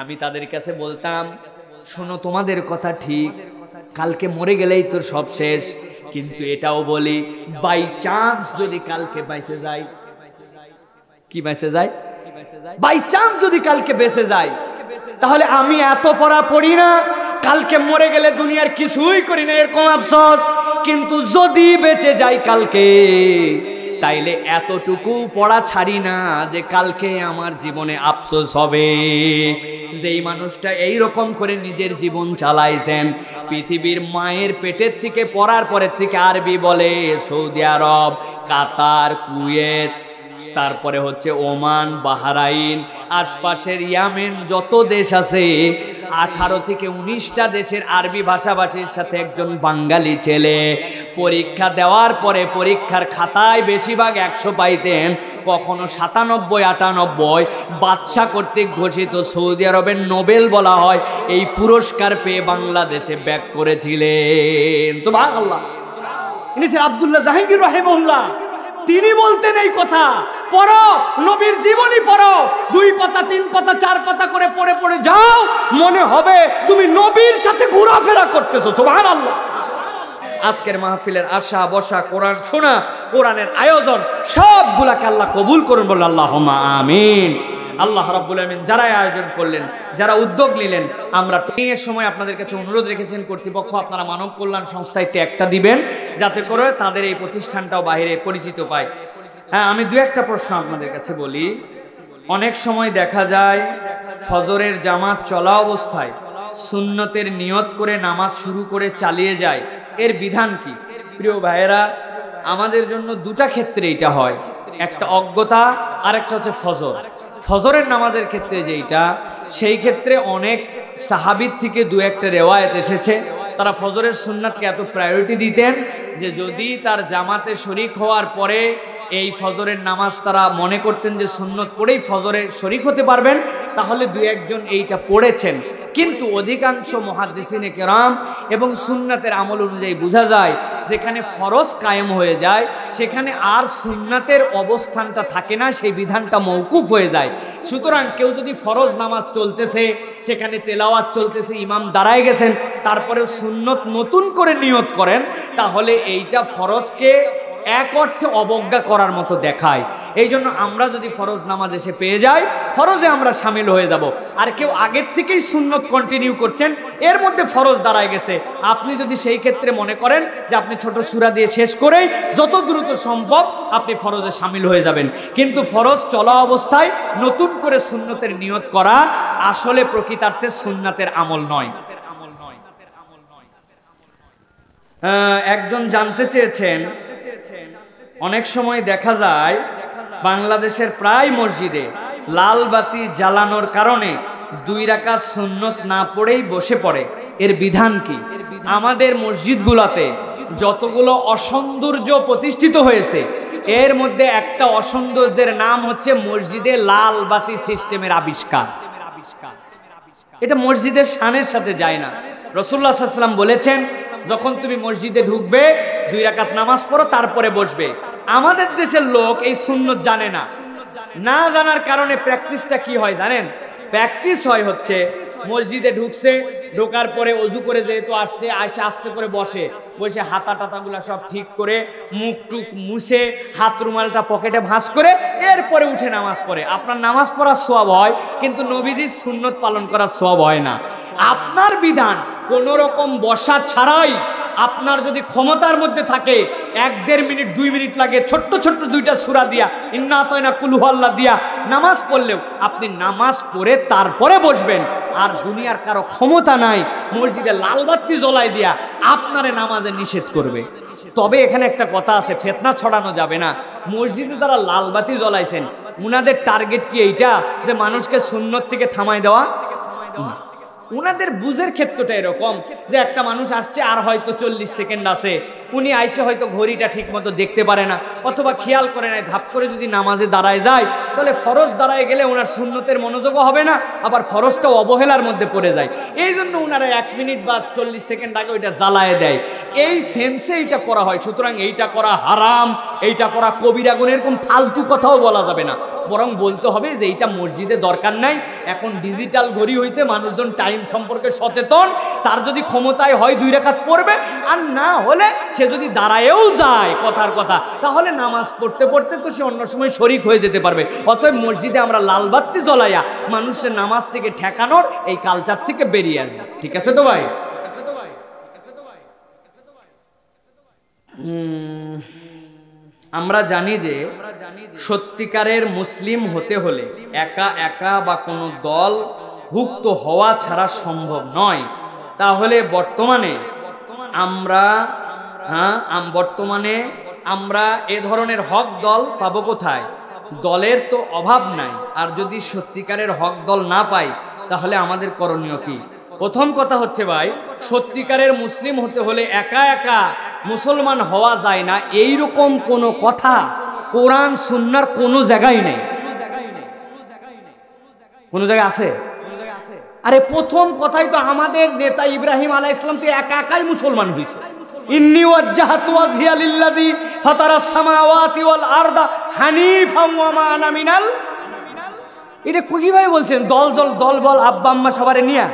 আমি তাদের কাছে বলতাম শোনো তোমাদের কথা ঠিক, কালকে মরে গেলেই তোর সব শেষ, কিন্তু এটাও বলি বাই চান্স যদি কালকে বেঁচে যায়, কি বেঁচে যায়, বাই চান্স যদি কালকে বেঁচে যায়, তাহলে আমি এত পড়া পড়ি না, কালকে মরে গেলে দুনিয়ার কিছুই করি না এরকম আফসোস, কিন্তু যদি বেঁচে যাই কালকে, তাইলে এতটুকু পড়া ছাড়ি না যে কালকে আমার জীবনে আফসোস হবে। যেই মানুষটা এই রকম করে নিজের জীবন চালাইছেন, পৃথিবীর মায়ের পেটের থেকে পড়ার পরের থেকে আরবি বলে, সৌদি আরব, কাতার, কুয়েত, তারপরে হচ্ছে ওমান, বাহরাইন, আশপাশের ইয়ামেন, যত দেশ আছে 18 থেকে 19টা দেশের আরবি ভাষাভাষীর সাথে একজন বাঙালি ছেলে পরীক্ষা দেওয়ার পরে পরীক্ষার খাতায় বেশিরভাগ 100 পাইতেন, কখনো 97, 98, বাদশা কর্তৃক ঘোষিত সৌদি আরবের নোবেল বলা হয়, এই পুরস্কার পেয়ে বাংলাদেশে ব্যাক করেছিলেন। সুবহানাল্লাহ। ইনি আব্দুল্লাহ জাহাঙ্গীর রাহিমাহুল্লাহ। তিনি বলতেন এই কথা, পড়ো নবীর জীবনী পড়ো, 2 পাতা 3 পাতা 4 পাতা করে পড়ে পড়ে যাও, মনে হবে তুমি নবীর সাথে ঘোরাফেরা করতেছো। সুবহানাল্লাহ। আজকের মাহফিলের আশা বসা, কোরআন শোনা, কোরআনের আয়োজন সবগুলাকে আল্লাহ কবুল করুন, বলে আল্লাহুম্মা আমিন। আল্লাহ রাব্বুল আমিন যারা আয়োজন করলেন, যারা উদ্যোগ নিলেন, আমরা ট্রেনিংয়ের সময় আপনাদের কাছে অনুরোধ রেখেছেন কর্তৃপক্ষ, আপনারা মানব কল্যাণ সংস্থায় ট্যাগটা দিবেন, যাতে করে তাদের এই প্রতিষ্ঠানটাও বাইরে পরিচিত পায়। হ্যাঁ, আমি 2-1টা প্রশ্ন আপনাদের কাছে বলি। অনেক সময় দেখা যায় ফজরের জামাত চলা অবস্থায় সুন্নতের নিয়ত করে নামাজ শুরু করে চালিয়ে যায়, এর বিধান কি? প্রিয় ভাইয়েরা, আমাদের জন্য 2টা ক্ষেত্রে এটা হয়, একটা অজ্ঞতা আর একটা হচ্ছে ফজর। ফজরের নামাজের ক্ষেত্রে যেইটা, সেই ক্ষেত্রে অনেক সাহাবীর থেকে 2-1টা রেওয়ায়েত এসেছে, তারা ফজরের সুন্নাতকে এত প্রায়োরিটি দিতেন যে যদি তার জামাতে শরীক হওয়ার পরে এই ফজরের নামাজ তারা মনে করতেন যে সুন্নত পড়েই ফজরে শরীক হতে পারবেন, তাহলে দুই একজন এইটা পড়েছেন। কিন্তু অধিকাংশ মুহাদ্দিসিনে কেরাম এবং সুন্নাতের আমল অনুযায়ী বোঝা যায় যেখানে ফরজ কায়েম হয়ে যায় সেখানে আর সুন্নাতের অবস্থানটা থাকে না, সেই বিধানটা মওকুফ হয়ে যায়। সুতরাং কেউ যদি ফরজ নামাজ চলতেছে, সেখানে তেলাওয়াত চলতেছে, ইমাম দাঁড়ায় গেছেন, তারপরে সুন্নত নতুন করে নিয়ত করেন, তাহলে এইটা ফরজকে এক অর্থে অবজ্ঞা করার মতো দেখায়। এই জন্য আমরা যদি ফরজ নামাজ এসে পেয়ে যাই, ফরজে আমরা সামিল হয়ে যাব। আর কেউ আগের থেকেই সুন্নত কন্টিনিউ করছেন, এর মধ্যে ফরজ দাঁড়ায় গেছে, আপনি যদি সেই ক্ষেত্রে মনে করেন যে আপনি ছোট সূরা দিয়ে শেষ করেই যত দ্রুত সম্ভব আপনি ফরজে সামিল হয়ে যাবেন, কিন্তু ফরজ চলা অবস্থায় নতুন করে সুন্নতের নিয়ত করা আসলে প্রকৃতার্থে সুন্নাতের আমল নয়। একজন জানতে চেয়েছেন, অনেক সময় দেখা যায় বাংলাদেশের প্রায় মসজিদে লাল বাতি জ্বালানোর কারণে 2 রাকাত সুন্নত না পড়েই বসে পড়ে, এর বিধান কি? আমাদের মসজিদগুলোতে যতগুলো অসৌন্দর্য প্রতিষ্ঠিত হয়েছে এর মধ্যে একটা অসৌন্দর্যের নাম হচ্ছে মসজিদে লাল বাতি সিস্টেমের আবিষ্কার। এটা মসজিদের শানের সাথে যায় না। রাসূলুল্লাহ সাল্লাল্লাহু আলাইহি ওয়াসাল্লাম বলেছেন, যখন তুমি মসজিদে ঢুকবে 2 রাকাত নামাজ পড়ো, তারপরে বসবে। আমাদের দেশের লোক এই সুন্নত জানে না, না জানার কারণে প্র্যাকটিসটা কি হয় জানেন? প্র্যাকটিস হয় হচ্ছে মসজিদে ঢুকছে, ঢোকার পরে অজু করে যেহেতু আসছে, আসে আস্তে করে বসে, বসে হাতা টাতাগুলা সব ঠিক করে মুখ টুক মুছে হাত রুমালটা পকেটে ভাঁজ করে এরপরে উঠে নামাজ পড়ে। আপনার নামাজ পড়ার সওয়াব হয়, কিন্তু নবীজির সুন্নত পালন করার সওয়াব হয় না। আপনার বিধান কোনো রকম বসা ছাড়াই আপনার যদি ক্ষমতার মধ্যে থাকে 1-1.5 মিনিট 2 মিনিট লাগে ছোট্ট ছোট্ট 2টা সূরা দিয়া, ইন্না আতাইনা কুল হুয়াল্লাহ দিয়া নামাজ পড়লেও আপনি নামাজ পড়ে তারপরে বসবেন। আর দুনিয়ার কারো ক্ষমতা নাই মসজিদে লাল বাতি জ্বলাই দিয়া আপনারে নামাজে নিষেধ করবে। তবে এখানে একটা কথা আছে, ফিতনা ছড়ানো যাবে না। মসজিদে যারা লাল বাতি জ্বলাইছেন উনাদের টার্গেট কি এইটা যে মানুষকে সুন্নত থেকে থামাই দেওয়া? উনাদের বুঝের ক্ষেত্রটা এরকম যে একটা মানুষ আসছে আর হয়তো 40 সেকেন্ড আছে, উনি আইসে হয়তো ঘড়িটা ঠিক মতো দেখতে পারে না অথবা খেয়াল করে না, ধাপ করে যদি নামাজে দাঁড়ায় যায় তাহলে ফরজ দাঁড়ায় গেলে ওনার সুন্নতের মনোযোগও হবে না, আবার ফরজটাও অবহেলার মধ্যে পড়ে যায়। এই জন্য ওনারা 1 মিনিট বা 40 সেকেন্ড আগে ওইটা জ্বালায় দেয়, এই সেন্সে এইটা করা হয়। সুতরাং এইটা করা হারাম, এইটা করা কবিরা গুনাহ, এরকম ফালতু কথাও বলা যাবে না, বরং বলতে হবে যে এইটা মসজিদে দরকার নাই। এখন ডিজিটাল ঘড়ি হইতে মানুষজন টাইম সম্পর্কে সচেতন, তার যদি ক্ষমতায় হয় 2 রাকাত পড়বে, আর না হলে সে যদি দাঁড়ায়ও যায় কথার কথা তাহলে নামাজ পড়তে পড়তে তো সে অন্য সময় শরীক হয়ে যেতে পারবে। অতএব মসজিদে আমরা লাল বাতি জ্বলাইয়া মানুষের নামাজ থেকে ঠেকানোর এই কালচার থেকে বেরিয়ে আসবে। ঠিক আছে তো ভাই? আমরা জানি যে সত্যিকারের মুসলিম হতে হলে একা একা বা কোনো দল ভুক্ত হওয়া ছাড়া সম্ভব নয়। তাহলে বর্তমানে আমরা এ ধরনের হক দল পাবো কোথায়? দলের তো অভাব নাই, আর যদি সত্যিকারের হক দল না পাই তাহলে আমাদের করণীয় কি? প্রথম কথা হচ্ছে ভাই, সত্যিকারের মুসলিম হতে হলে একা একা মুসলমান হওয়া যায় না, এইরকম কোনো কথা কোরআন সুন্নাহর কোনো জায়গায় নেই। কোনো জায়গায় আছে? আরে প্রথম কথাই তো আমাদের নেতা ইব্রাহিম আলাইহিস সালাম তো একা একাই মুসলমান হয়েছে। ইন্নী ওয়াজ্জাহতু ওয়াজহিয়া লিল্লাযী ফাতারাস সামাওয়াতি ওয়াল আরদা হানিফাও ওয়া মা আনা মিনাল, এটা কিভাবে বলছেন? দল বল আব্বা আম্মা সবারে নিয়া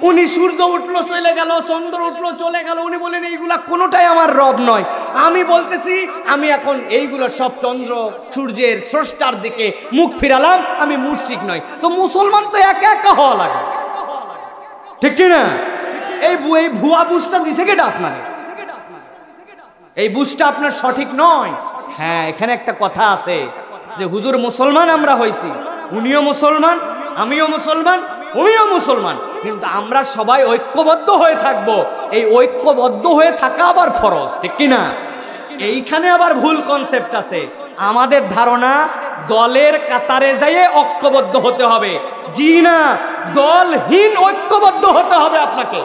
উনি সূর্য উঠলো চলে গেল, চন্দ্র উঠলো চলে গেল, উনি বলেন এইগুলা কোনোটাই আমার রব নয়। আমি বলতেছি আমি এখন এইগুলো সব চন্দ্র সূর্যের স্রষ্টার দিকে মুখ ফিরালাম, আমি মুশরিক নই। তো মুসলমান তো একা একা হওয়া লাগে, ঠিক কিনা? এই ভুয়া বুঝটা দিছে কেটা আপনার? এই বুঝটা আপনার সঠিক নয়। হ্যাঁ, এখানে একটা কথা আছে যে হুজুর মুসলমান আমরা হইছি, উনিও মুসলমান, আমিও মুসলমান, উনিও মুসলমান, কিন্তু আমরা সবাই ঐক্যবদ্ধ হয়ে থাকব। এই ঐক্যবদ্ধ হয়ে থাকা আবার ফরজ, ঠিক কিনা? এইখানে আবার ভুল কনসেপ্ট আছে। আমাদের ধারণা দলের কাতারে যাইয়ে ঐক্যবদ্ধ হতে হবে। জি না, দলহীন ঐক্যবদ্ধ হতে হবে আপনাকে।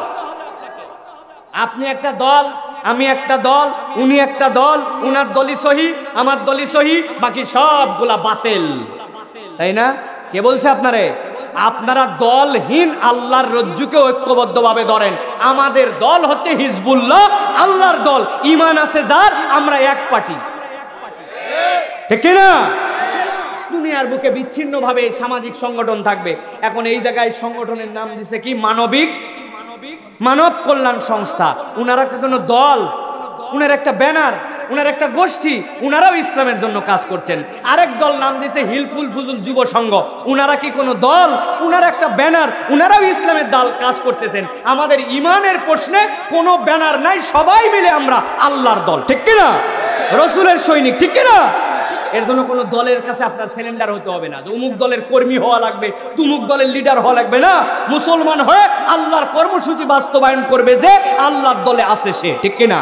আপনি একটা দল, আমি একটা দল, উনি একটা দল, উনার দলই সহি, আমার দলই সহি, বাকি সবগুলা বাতিল, তাই না? কে বলছে আপনারে? আপনারা দলহীন আল্লাহর রজ্জুকে ঐক্যবদ্ধভাবে ধরেন। আমাদের দল হচ্ছে হিজবুল্লাহ, আল্লাহর দল, ঈমান আছে যার, আমরা এক পার্টি, ঠিক না? দুনিয়ার বুকে বিচ্ছিন্নভাবে সামাজিক সংগঠন থাকবে। এখন এই জায়গায় সংগঠনের নাম দিছে কি? মানব কল্যাণ সংস্থা। উনারা কোনো দল? উনার একটা ব্যানার, উনার একটা গোষ্ঠী, উনারাও ইসলামের জন্য কাজ করছেন। আরেক দল নাম দিছে হিলফুল ফুজুল যুব সংঘ। উনারা কি কোনো দল? উনার একটা ব্যানার, উনারাও ইসলামের দল কাজ করতেছেন। আমাদের ইমানের প্রশ্নে কোনো ব্যানার নাই, সবাই মিলে আমরা আল্লাহর দল, ঠিক কিনা? রসুলের সৈনিক, ঠিক কিনা? এর জন্য কোনো দলের কাছে আপনার সিলিন্ডার হতে হবে না যে অমুক দলের কর্মী হওয়া লাগবে, তুমুক দলের লিডার হওয়া লাগবে না। মুসলমান হয়ে আল্লাহর কর্মসূচি বাস্তবায়ন করবে যে আল্লাহর দলে আছে সে, ঠিক কিনা?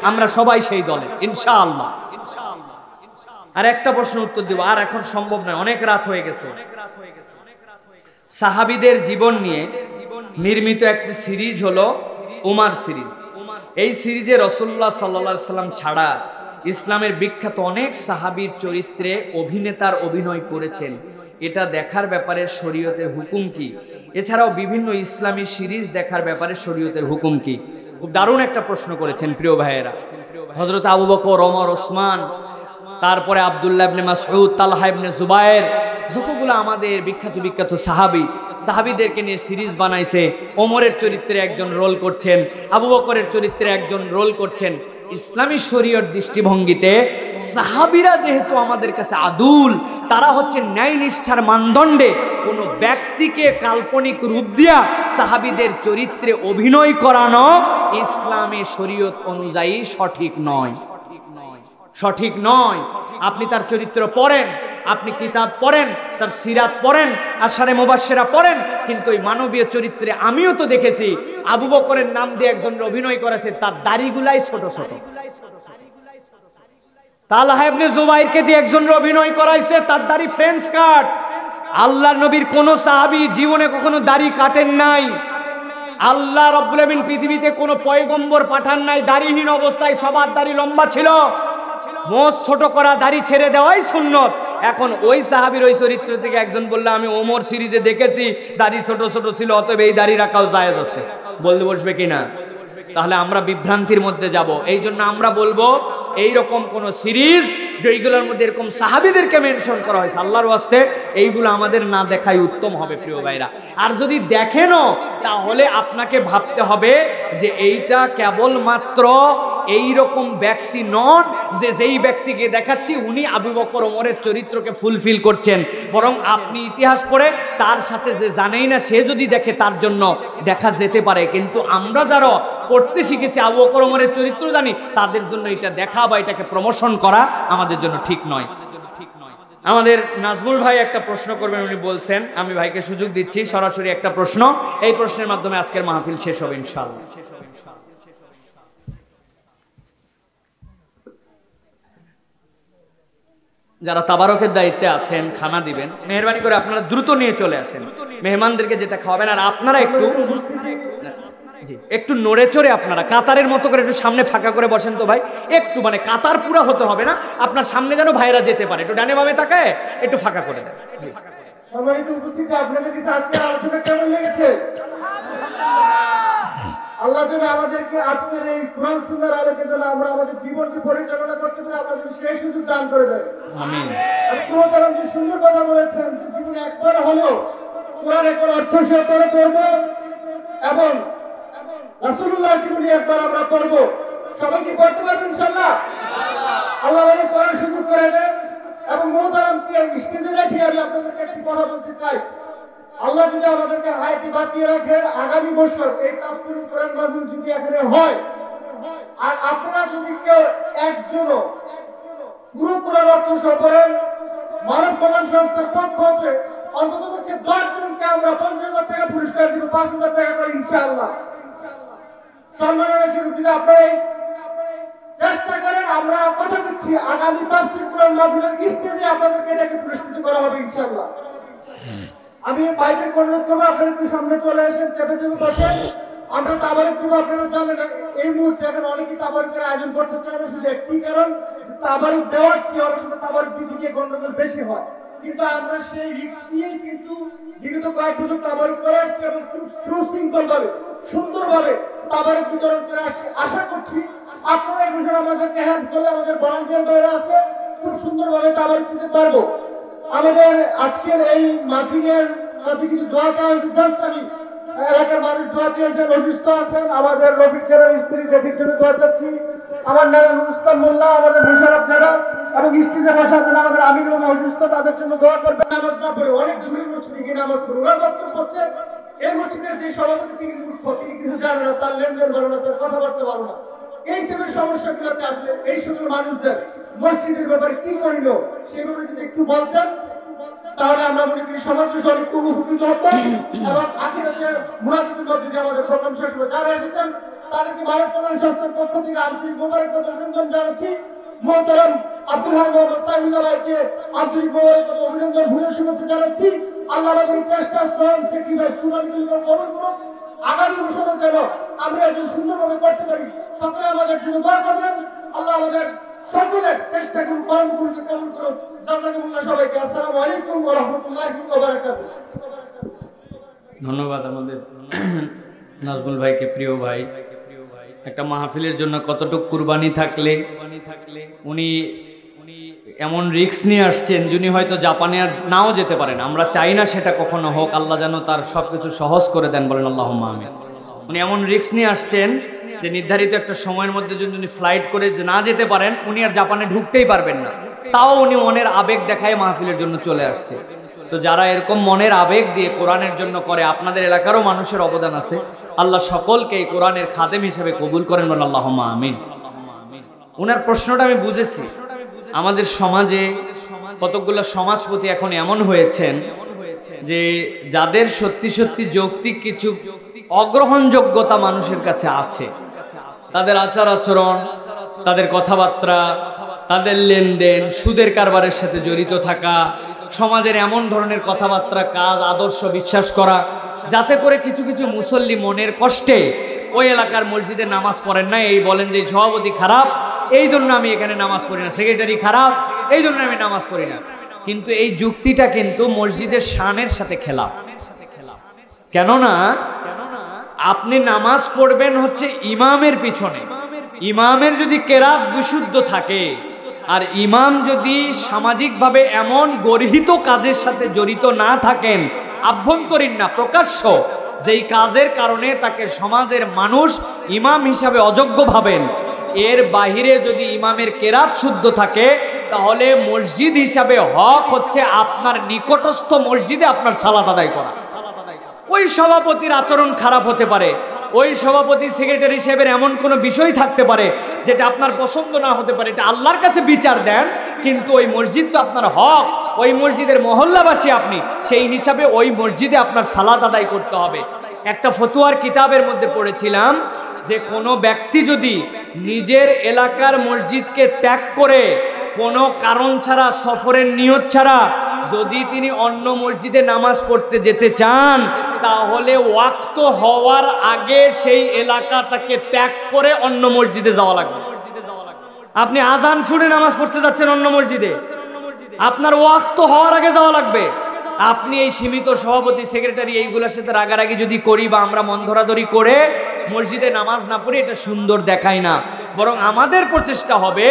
আমরা সবাই সেই দলে ইনশাআল্লাহ। আর একটা প্রশ্ন উত্তর দিব, আর এখন সম্ভব নয়, অনেক রাত হয়ে গেছে। সাহাবীদের জীবন নিয়ে নির্মিত একটি সিরিজ হলো উমার সিরিজ। এই সিরিজে রাসূলুল্লাহ সাল্লাল্লাহু আলাইহি ওয়াসাল্লাম ছাড়া ইসলামের বিখ্যাত অনেক সাহাবীর চরিত্রে অভিনেতার অভিনয় করেছেন। এটা দেখার ব্যাপারে শরীয়তের হুকুম কি? এছাড়াও বিভিন্ন ইসলামী সিরিজ দেখার ব্যাপারে শরীয়তের হুকুম কি? খুব দারুণ একটা প্রশ্ন করেছেন প্রিয় ভাইয়েরা। হযরত আবু বকর, ওমর, ওসমান, তারপরে আব্দুল্লাহ ইবনে মাসউদ, তালহা ইবনে জুবায়ের, যতগুলো আমাদের বিখ্যাত সাহাবীদেরকে নিয়ে সিরিজ বানাইছে। ওমরের চরিত্রে একজন রোল করছেন, আবু বকরের চরিত্রে একজন রোল করছেন। ইসলামী শরীয়ত দৃষ্টিভঙ্গিতে সাহাবীরা যেহেতু আমাদের কাছে আদুল, তারা হচ্ছে ন্যায় নিষ্ঠার মানদণ্ডে কোনো ব্যক্তিকে কাল্পনিক রূপ দিয়া সাহাবীদের চরিত্রে অভিনয় করানো ইসলামী শরীয়ত অনুযায়ী সঠিক নয়। আপনি তার চরিত্র পড়েন, আপনি কিতাব পড়েন, তার সিরাত পড়েন, আশারে মুবাশশিরা পড়েন, কিন্তু ওই মানবীয় চরিত্রে আমিও তো দেখেছি আবু বকরের নাম দিয়ে একজন অভিনয় করেছে, তার দাড়িগুলাই ছোট ছোট। তালহা ইবনে জুবাইরকে দিয়ে একজন অভিনয় করাইছে, তার দাড়ি ফ্রেঞ্চ কাট। আল্লাহর নবীর কোন সাহাবী জীবনে কখনো দাড়ি কাটেন নাই। আল্লাহ রাব্বুল আমিন পৃথিবীতে কোনো পয়গম্বর পাঠান নাই দাড়িহীন অবস্থায়, সবার দাড়ি লম্বা ছিল। মোষ ছোট করা, দাড়ি ছেড়ে দেওয়াই সুন্নত। এখন ওই সাহাবীর ওই চরিত্র থেকে একজন বললে আমি ওমর সিরিজে দেখেছি দাড়ি ছোট ছোট ছিল, অতএব এই দাড়ি রাখাও জায়েজ আছে, বলতে বসবে কিনা? তাহলে আমরা বিভ্রান্তির মধ্যে যাব। এই জন্য আমরা বলবো এইরকম কোন সিরিজ যেইগুলোর মধ্যে এরকম সাহাবীদেরকে মেনশন করা হয়েছে, আল্লাহর ওয়াস্তে এইগুলো আমাদের না দেখাই উত্তম হবে প্রিয় ভাইরা। আর যদি দেখেনও তাহলে আপনাকে ভাবতে হবে যে এইটা কেবলমাত্র এইরকম ব্যক্তি নন যে যেই ব্যক্তিকে দেখাচ্ছি উনি আবু বকর ওমরের চরিত্রকে ফুলফিল করছেন, বরং আপনি ইতিহাস পড়ে তার সাথে যে জানেই না সে যদি দেখে তার জন্য দেখা যেতে পারে। কিন্তু আমরা যারা পড়তে শিখেছি আবু বকর ওমরের চরিত্র জানি, তাদের জন্য এটা দেখা বা এটাকে প্রমোশন করা আমাদের জন্য ঠিক নয়। আমাদের নাজমুল ভাই একটা প্রশ্ন করবেন, উনি বলছেন, আমি ভাইকে সুযোগ দিচ্ছি সরাসরি একটা প্রশ্ন, এই প্রশ্নের মাধ্যমে আজকের মাহফিল শেষ হবে ইনশাআল্লাহ। যারা তাবারকের দায়িত্বে আছেন, খানা দিবেন, মেহরবানি করে আপনারা দ্রুত নিয়ে চলে আসেন। মেহমানদেরকে যেটা খাওয়াবেন, আর আপনারা একটু নড়ে চড়ে আপনারা কাতারের মতো করে একটু সামনে ফাঁকা করে বসেন তো ভাই, একটু মানে কাতার পুরা হতে হবে না, আপনার সামনে যেন ভাইরা যেতে পারে, একটু ডানে বামে তাকায় একটু ফাঁকা করে দেন। সম্মানিত উপস্থিতি, আপনাদের কাছে আজকের আলোচনা কেমন লেগেছে? আল্লাহ যেন আমাদেরকে আজকের এই কোরআন সুন্নাহর আলোকে যেন আমরা আমাদের জীবনকে পরিচালনা করতে পারি, আল্লাহ যেন সেই সুযোগ দান করে দেয়। আমিন। আপনি তারা যে সুন্দর কথা বলেছেন যে জীবনে একবার হলো কোরআনের অর্থ সহ পড়ব এবং রাসূলুল্লাহর জীবনী একবার আমরা পড়ব। সবাই কি পড়তে পারবেন ইনশাআল্লাহ? আল্লাহ আমাদের পড়ার সুযোগ করে দেন। এবং মোহতারামকে স্টেজে রেখে আমি আপনাদেরকে একটি কথা বলতে চাই, আল্লাহ যদি আমাদেরকে হায়াতে বাঁচিয়ে রাখেন, আগামী বছর এই তাফসীরুল কোরআন মাহফিল যদি এখানে হয়, আর আপনারা যদি কেউ একজনও পুরো কোরআন অর্থ সহ পড়েন, মানব কল্যাণ সংস্থার পক্ষ হতে অন্ততপক্ষে 10 জনকে আমরা 50,000 টাকা পুরস্কার দিব, 5,000 টাকা করে ইনশাআল্লাহ। সম্মাননা স্বরূপ যদি আপনারা চেষ্টা করেন, আমরা কথা দিচ্ছি আগামী তাফসীর কোরআন মাহফিলের স্টেজে আপনাদেরকে এটাকে পুরস্কৃত করা হবে ইনশাআল্লাহ। আমি বাইরের অনুরোধ করবো আপনারা একটু সামনে চলে আসেন, চেপে চেপে বসেন। আমরা তাবারুক দেব, আপনারা জানেন এই মুহূর্তে এখন অনেকেই তাবারুকের আয়োজন করতে চায় না, শুধু একটি কারণ, তাবারুক দেওয়ার চেয়ে অনেক সময় তাবারুক দিতে গিয়ে গন্ডগোল বেশি হয়। কিন্তু আমরা সেই রিস্ক নিয়েই কিন্তু বিগত কয়েক বছর তাবারুক করে আসছি এবং খুব সুশৃঙ্খল ভাবে সুন্দরভাবে তাবারুক বিতরণ করে আসছি। আশা করছি আপনারা এই বছর আমাদেরকে হেল্প করলে আমাদের ভলান্টিয়ার ভাইরা আছে, খুব সুন্দরভাবে তাবারুক দিতে পারবো। আমাদের আজকের এই মাহফিলের কাছে কিছু দোয়া চাওয়া হয়েছে। জাস্ট আমি এলাকার মানুষ দোয়া চেয়েছেন, অসুস্থ আছেন, আমাদের রফিক জেলার স্ত্রী জেঠির জন্য দোয়া চাচ্ছি, আমার নানা নুরুস্তান মোল্লা, আমাদের মুশারফ জেলা এবং স্টেজে বসে আছেন আমাদের আমির মামা অসুস্থ, তাদের জন্য দোয়া করবেন। নামাজ না পড়ে অনেক দূরের মসজিদে গিয়ে নামাজ পড়ে ওনার বক্তব্য হচ্ছে এই মসজিদের যে সভাপতি তিনি মূর্খ, তিনি কিছু জানে না, তার লেনদেন ভালো না, তার কথাবার্তা ভালো না। এই টাইপের সমস্যাগুলোতে আসলে এই সকল মানুষদের মসজিদের ব্যাপারে কি করিল সেগুলো যদি একটু বলতেন তাহলে আমরা মনে করি সমাজ অনেক উপকৃত হতো এবং আখিরাতের মুনাজাতের মধ্যে দিয়ে আমাদের প্রোগ্রাম শেষ হবে। যারা এসেছেন তাদেরকে ভারত প্রধান সংস্থার পক্ষ থেকে আন্তরিক মোবারকবাদ অভিনন্দন জানাচ্ছি। মোহতারাম আব্দুল হাই মোহাম্মদ সাইফুল্লাহ ভাইকে আন্তরিক মোবারকবাদ অভিনন্দন ভূয়সী শুভেচ্ছা জানাচ্ছি। আল্লাহ আমাদের চেষ্টা শ্রম স্যাক্রিফাইস কুরবানিগুলো কবুল করুন। আগামী বছরে যেন আমরা একজন সুন্দরভাবে করতে পারি, সকলে আমাদের জন্য দোয়া করবেন। আল্লাহ আমাদের সকলের চেষ্টাগুলো কর্মগুলো কবুল করুন। জাযাকুমুল্লাহ সবাইকে। আসসালামু আলাইকুম ওয়া রাহমাতুল্লাহি ওয়া বারাকাতুহু। ধন্যবাদ আমাদের নাজমুল ভাইকে। প্রিয় ভাই, একটা মাহফিলের জন্য কতটুকু কুরবানি থাকলে উনি এমন রিস্ক নিয়ে আসছেন, যিনি হয়তো জাপানে আর নাও যেতে পারেন। আমরা চাই না সেটা কখনো হোক, আল্লাহ যেন তার সব কিছু সহজ করে দেন, বলেন আল্লাহুম্মা আমিন। উনি এমন রিস্ক নিয়ে আসছেন যে নির্ধারিত একটা সময়ের মধ্যে যদি উনি ফ্লাইট করে না যেতে পারেন, উনি আর জাপানে ঢুকতেই পারবেন না, তাও উনি মনের আবেগ দেখায় মাহফিলের জন্য চলে আসছে। তো যারা এরকম মনের আবেগ দিয়ে কোরআনের জন্য করে, আপনাদের এলাকারও মানুষের অবদান আছে, আল্লাহ সকলকে এই কোরআনের খাদেম হিসেবে কবুল করেন, বলেন আল্লাহুম্মা আমিন। উনার প্রশ্নটা আমি বুঝেছি। আমাদের সমাজে কতগুলো সমাজপতি এখন এমন হয়েছেন যে যাদের সত্যি সত্যি যৌক্তিক কিছু অগ্রহণযোগ্যতা মানুষের কাছে আছে, তাদের আচার আচরণ, তাদের কথাবার্তা, তাদের লেনদেন, সুদের কারবারের সাথে জড়িত থাকা, সমাজের এমন ধরনের কথাবার্তা, কাজ, আদর্শ বিশ্বাস করা, যাতে করে কিছু কিছু মুসল্লি মনের কষ্টে ওই এলাকার মসজিদে নামাজ পড়েন না, এই বলেন যে সভাপতি খারাপ এই জন্য আমি এখানে নামাজ পড়ি না, সেক্রেটারি খারাপ এই জন্য আমি নামাজ পড়ি না। কিন্তু এই যুক্তিটা কিন্তু মসজিদের শানের সাথে খেলা। কেননা আপনি নামাজ পড়বেন হচ্ছে ইমামের পিছনে, ইমামের যদি কেরাত বিশুদ্ধ থাকে আর ইমাম যদি সামাজিকভাবে এমন গর্হিত কাজের সাথে জড়িত না থাকেন, আভ্যন্তরীণ না প্রকাশ্য, যেই কাজের কারণে তাকে সমাজের মানুষ ইমাম হিসাবে অযোগ্য ভাবেন, এর বাহিরে যদি ইমামের কেরাত শুদ্ধ থাকে, তাহলে মসজিদ হিসাবে হক হচ্ছে আপনার নিকটস্থ মসজিদে আপনার সালাত আদায় করা। ওই সভাপতির আচরণ খারাপ হতে পারে, ওই সভাপতি সেক্রেটারি সাহেবের এমন কোনো বিষয় থাকতে পারে যেটা আপনার পছন্দ না হতে পারে, এটা আল্লাহর কাছে বিচার দেন, কিন্তু ওই মসজিদ তো আপনার হক, ওই মসজিদের মহল্লাবাসী আপনি, সেই হিসাবে ওই মসজিদে আপনার সালাত আদায় করতে হবে। একটা ফতোয়ার কিতাবের মধ্যে পড়েছিলাম যে কোনো ব্যক্তি যদি নিজের এলাকার মসজিদকে ত্যাগ করে কোনো কারণ ছাড়া, সফরের নিয়ত ছাড়া যদি তিনি অন্য মসজিদে নামাজ পড়তে যেতে চান, তাহলে ওয়াক্ত হওয়ার আগে সেই এলাকাটাকে ত্যাগ করে অন্য মসজিদে যাওয়া লাগবে। আপনি আজান শুনে নামাজ পড়তে যাচ্ছেন অন্য মসজিদে, আপনার ওয়াক্ত হওয়ার আগে যাওয়া লাগবে। আপনি এই সীমিত সভাপতি সেক্রেটারি এইগুলোর সাথে রাগারাগি যদি করি বা আমরা মন ধরাধরি করে মসজিদে নামাজ না পড়ি, এটা সুন্দর দেখায় না। বরং আমাদের প্রচেষ্টা হবে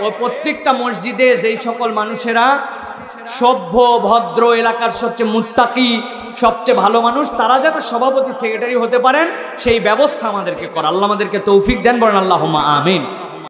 ও প্রত্যেকটা মসজিদে যেই সকল মানুষেরা সভ্য ভদ্র, এলাকার সবচেয়ে মুত্তাকি, সবচেয়ে ভালো মানুষ, তারা যেন সভাপতি সেক্রেটারি হতে পারেন সেই ব্যবস্থা আমাদেরকে করা। আল্লাহ আমাদেরকে তৌফিক দেন, বলেন আল্লাহুম্মা আমিন।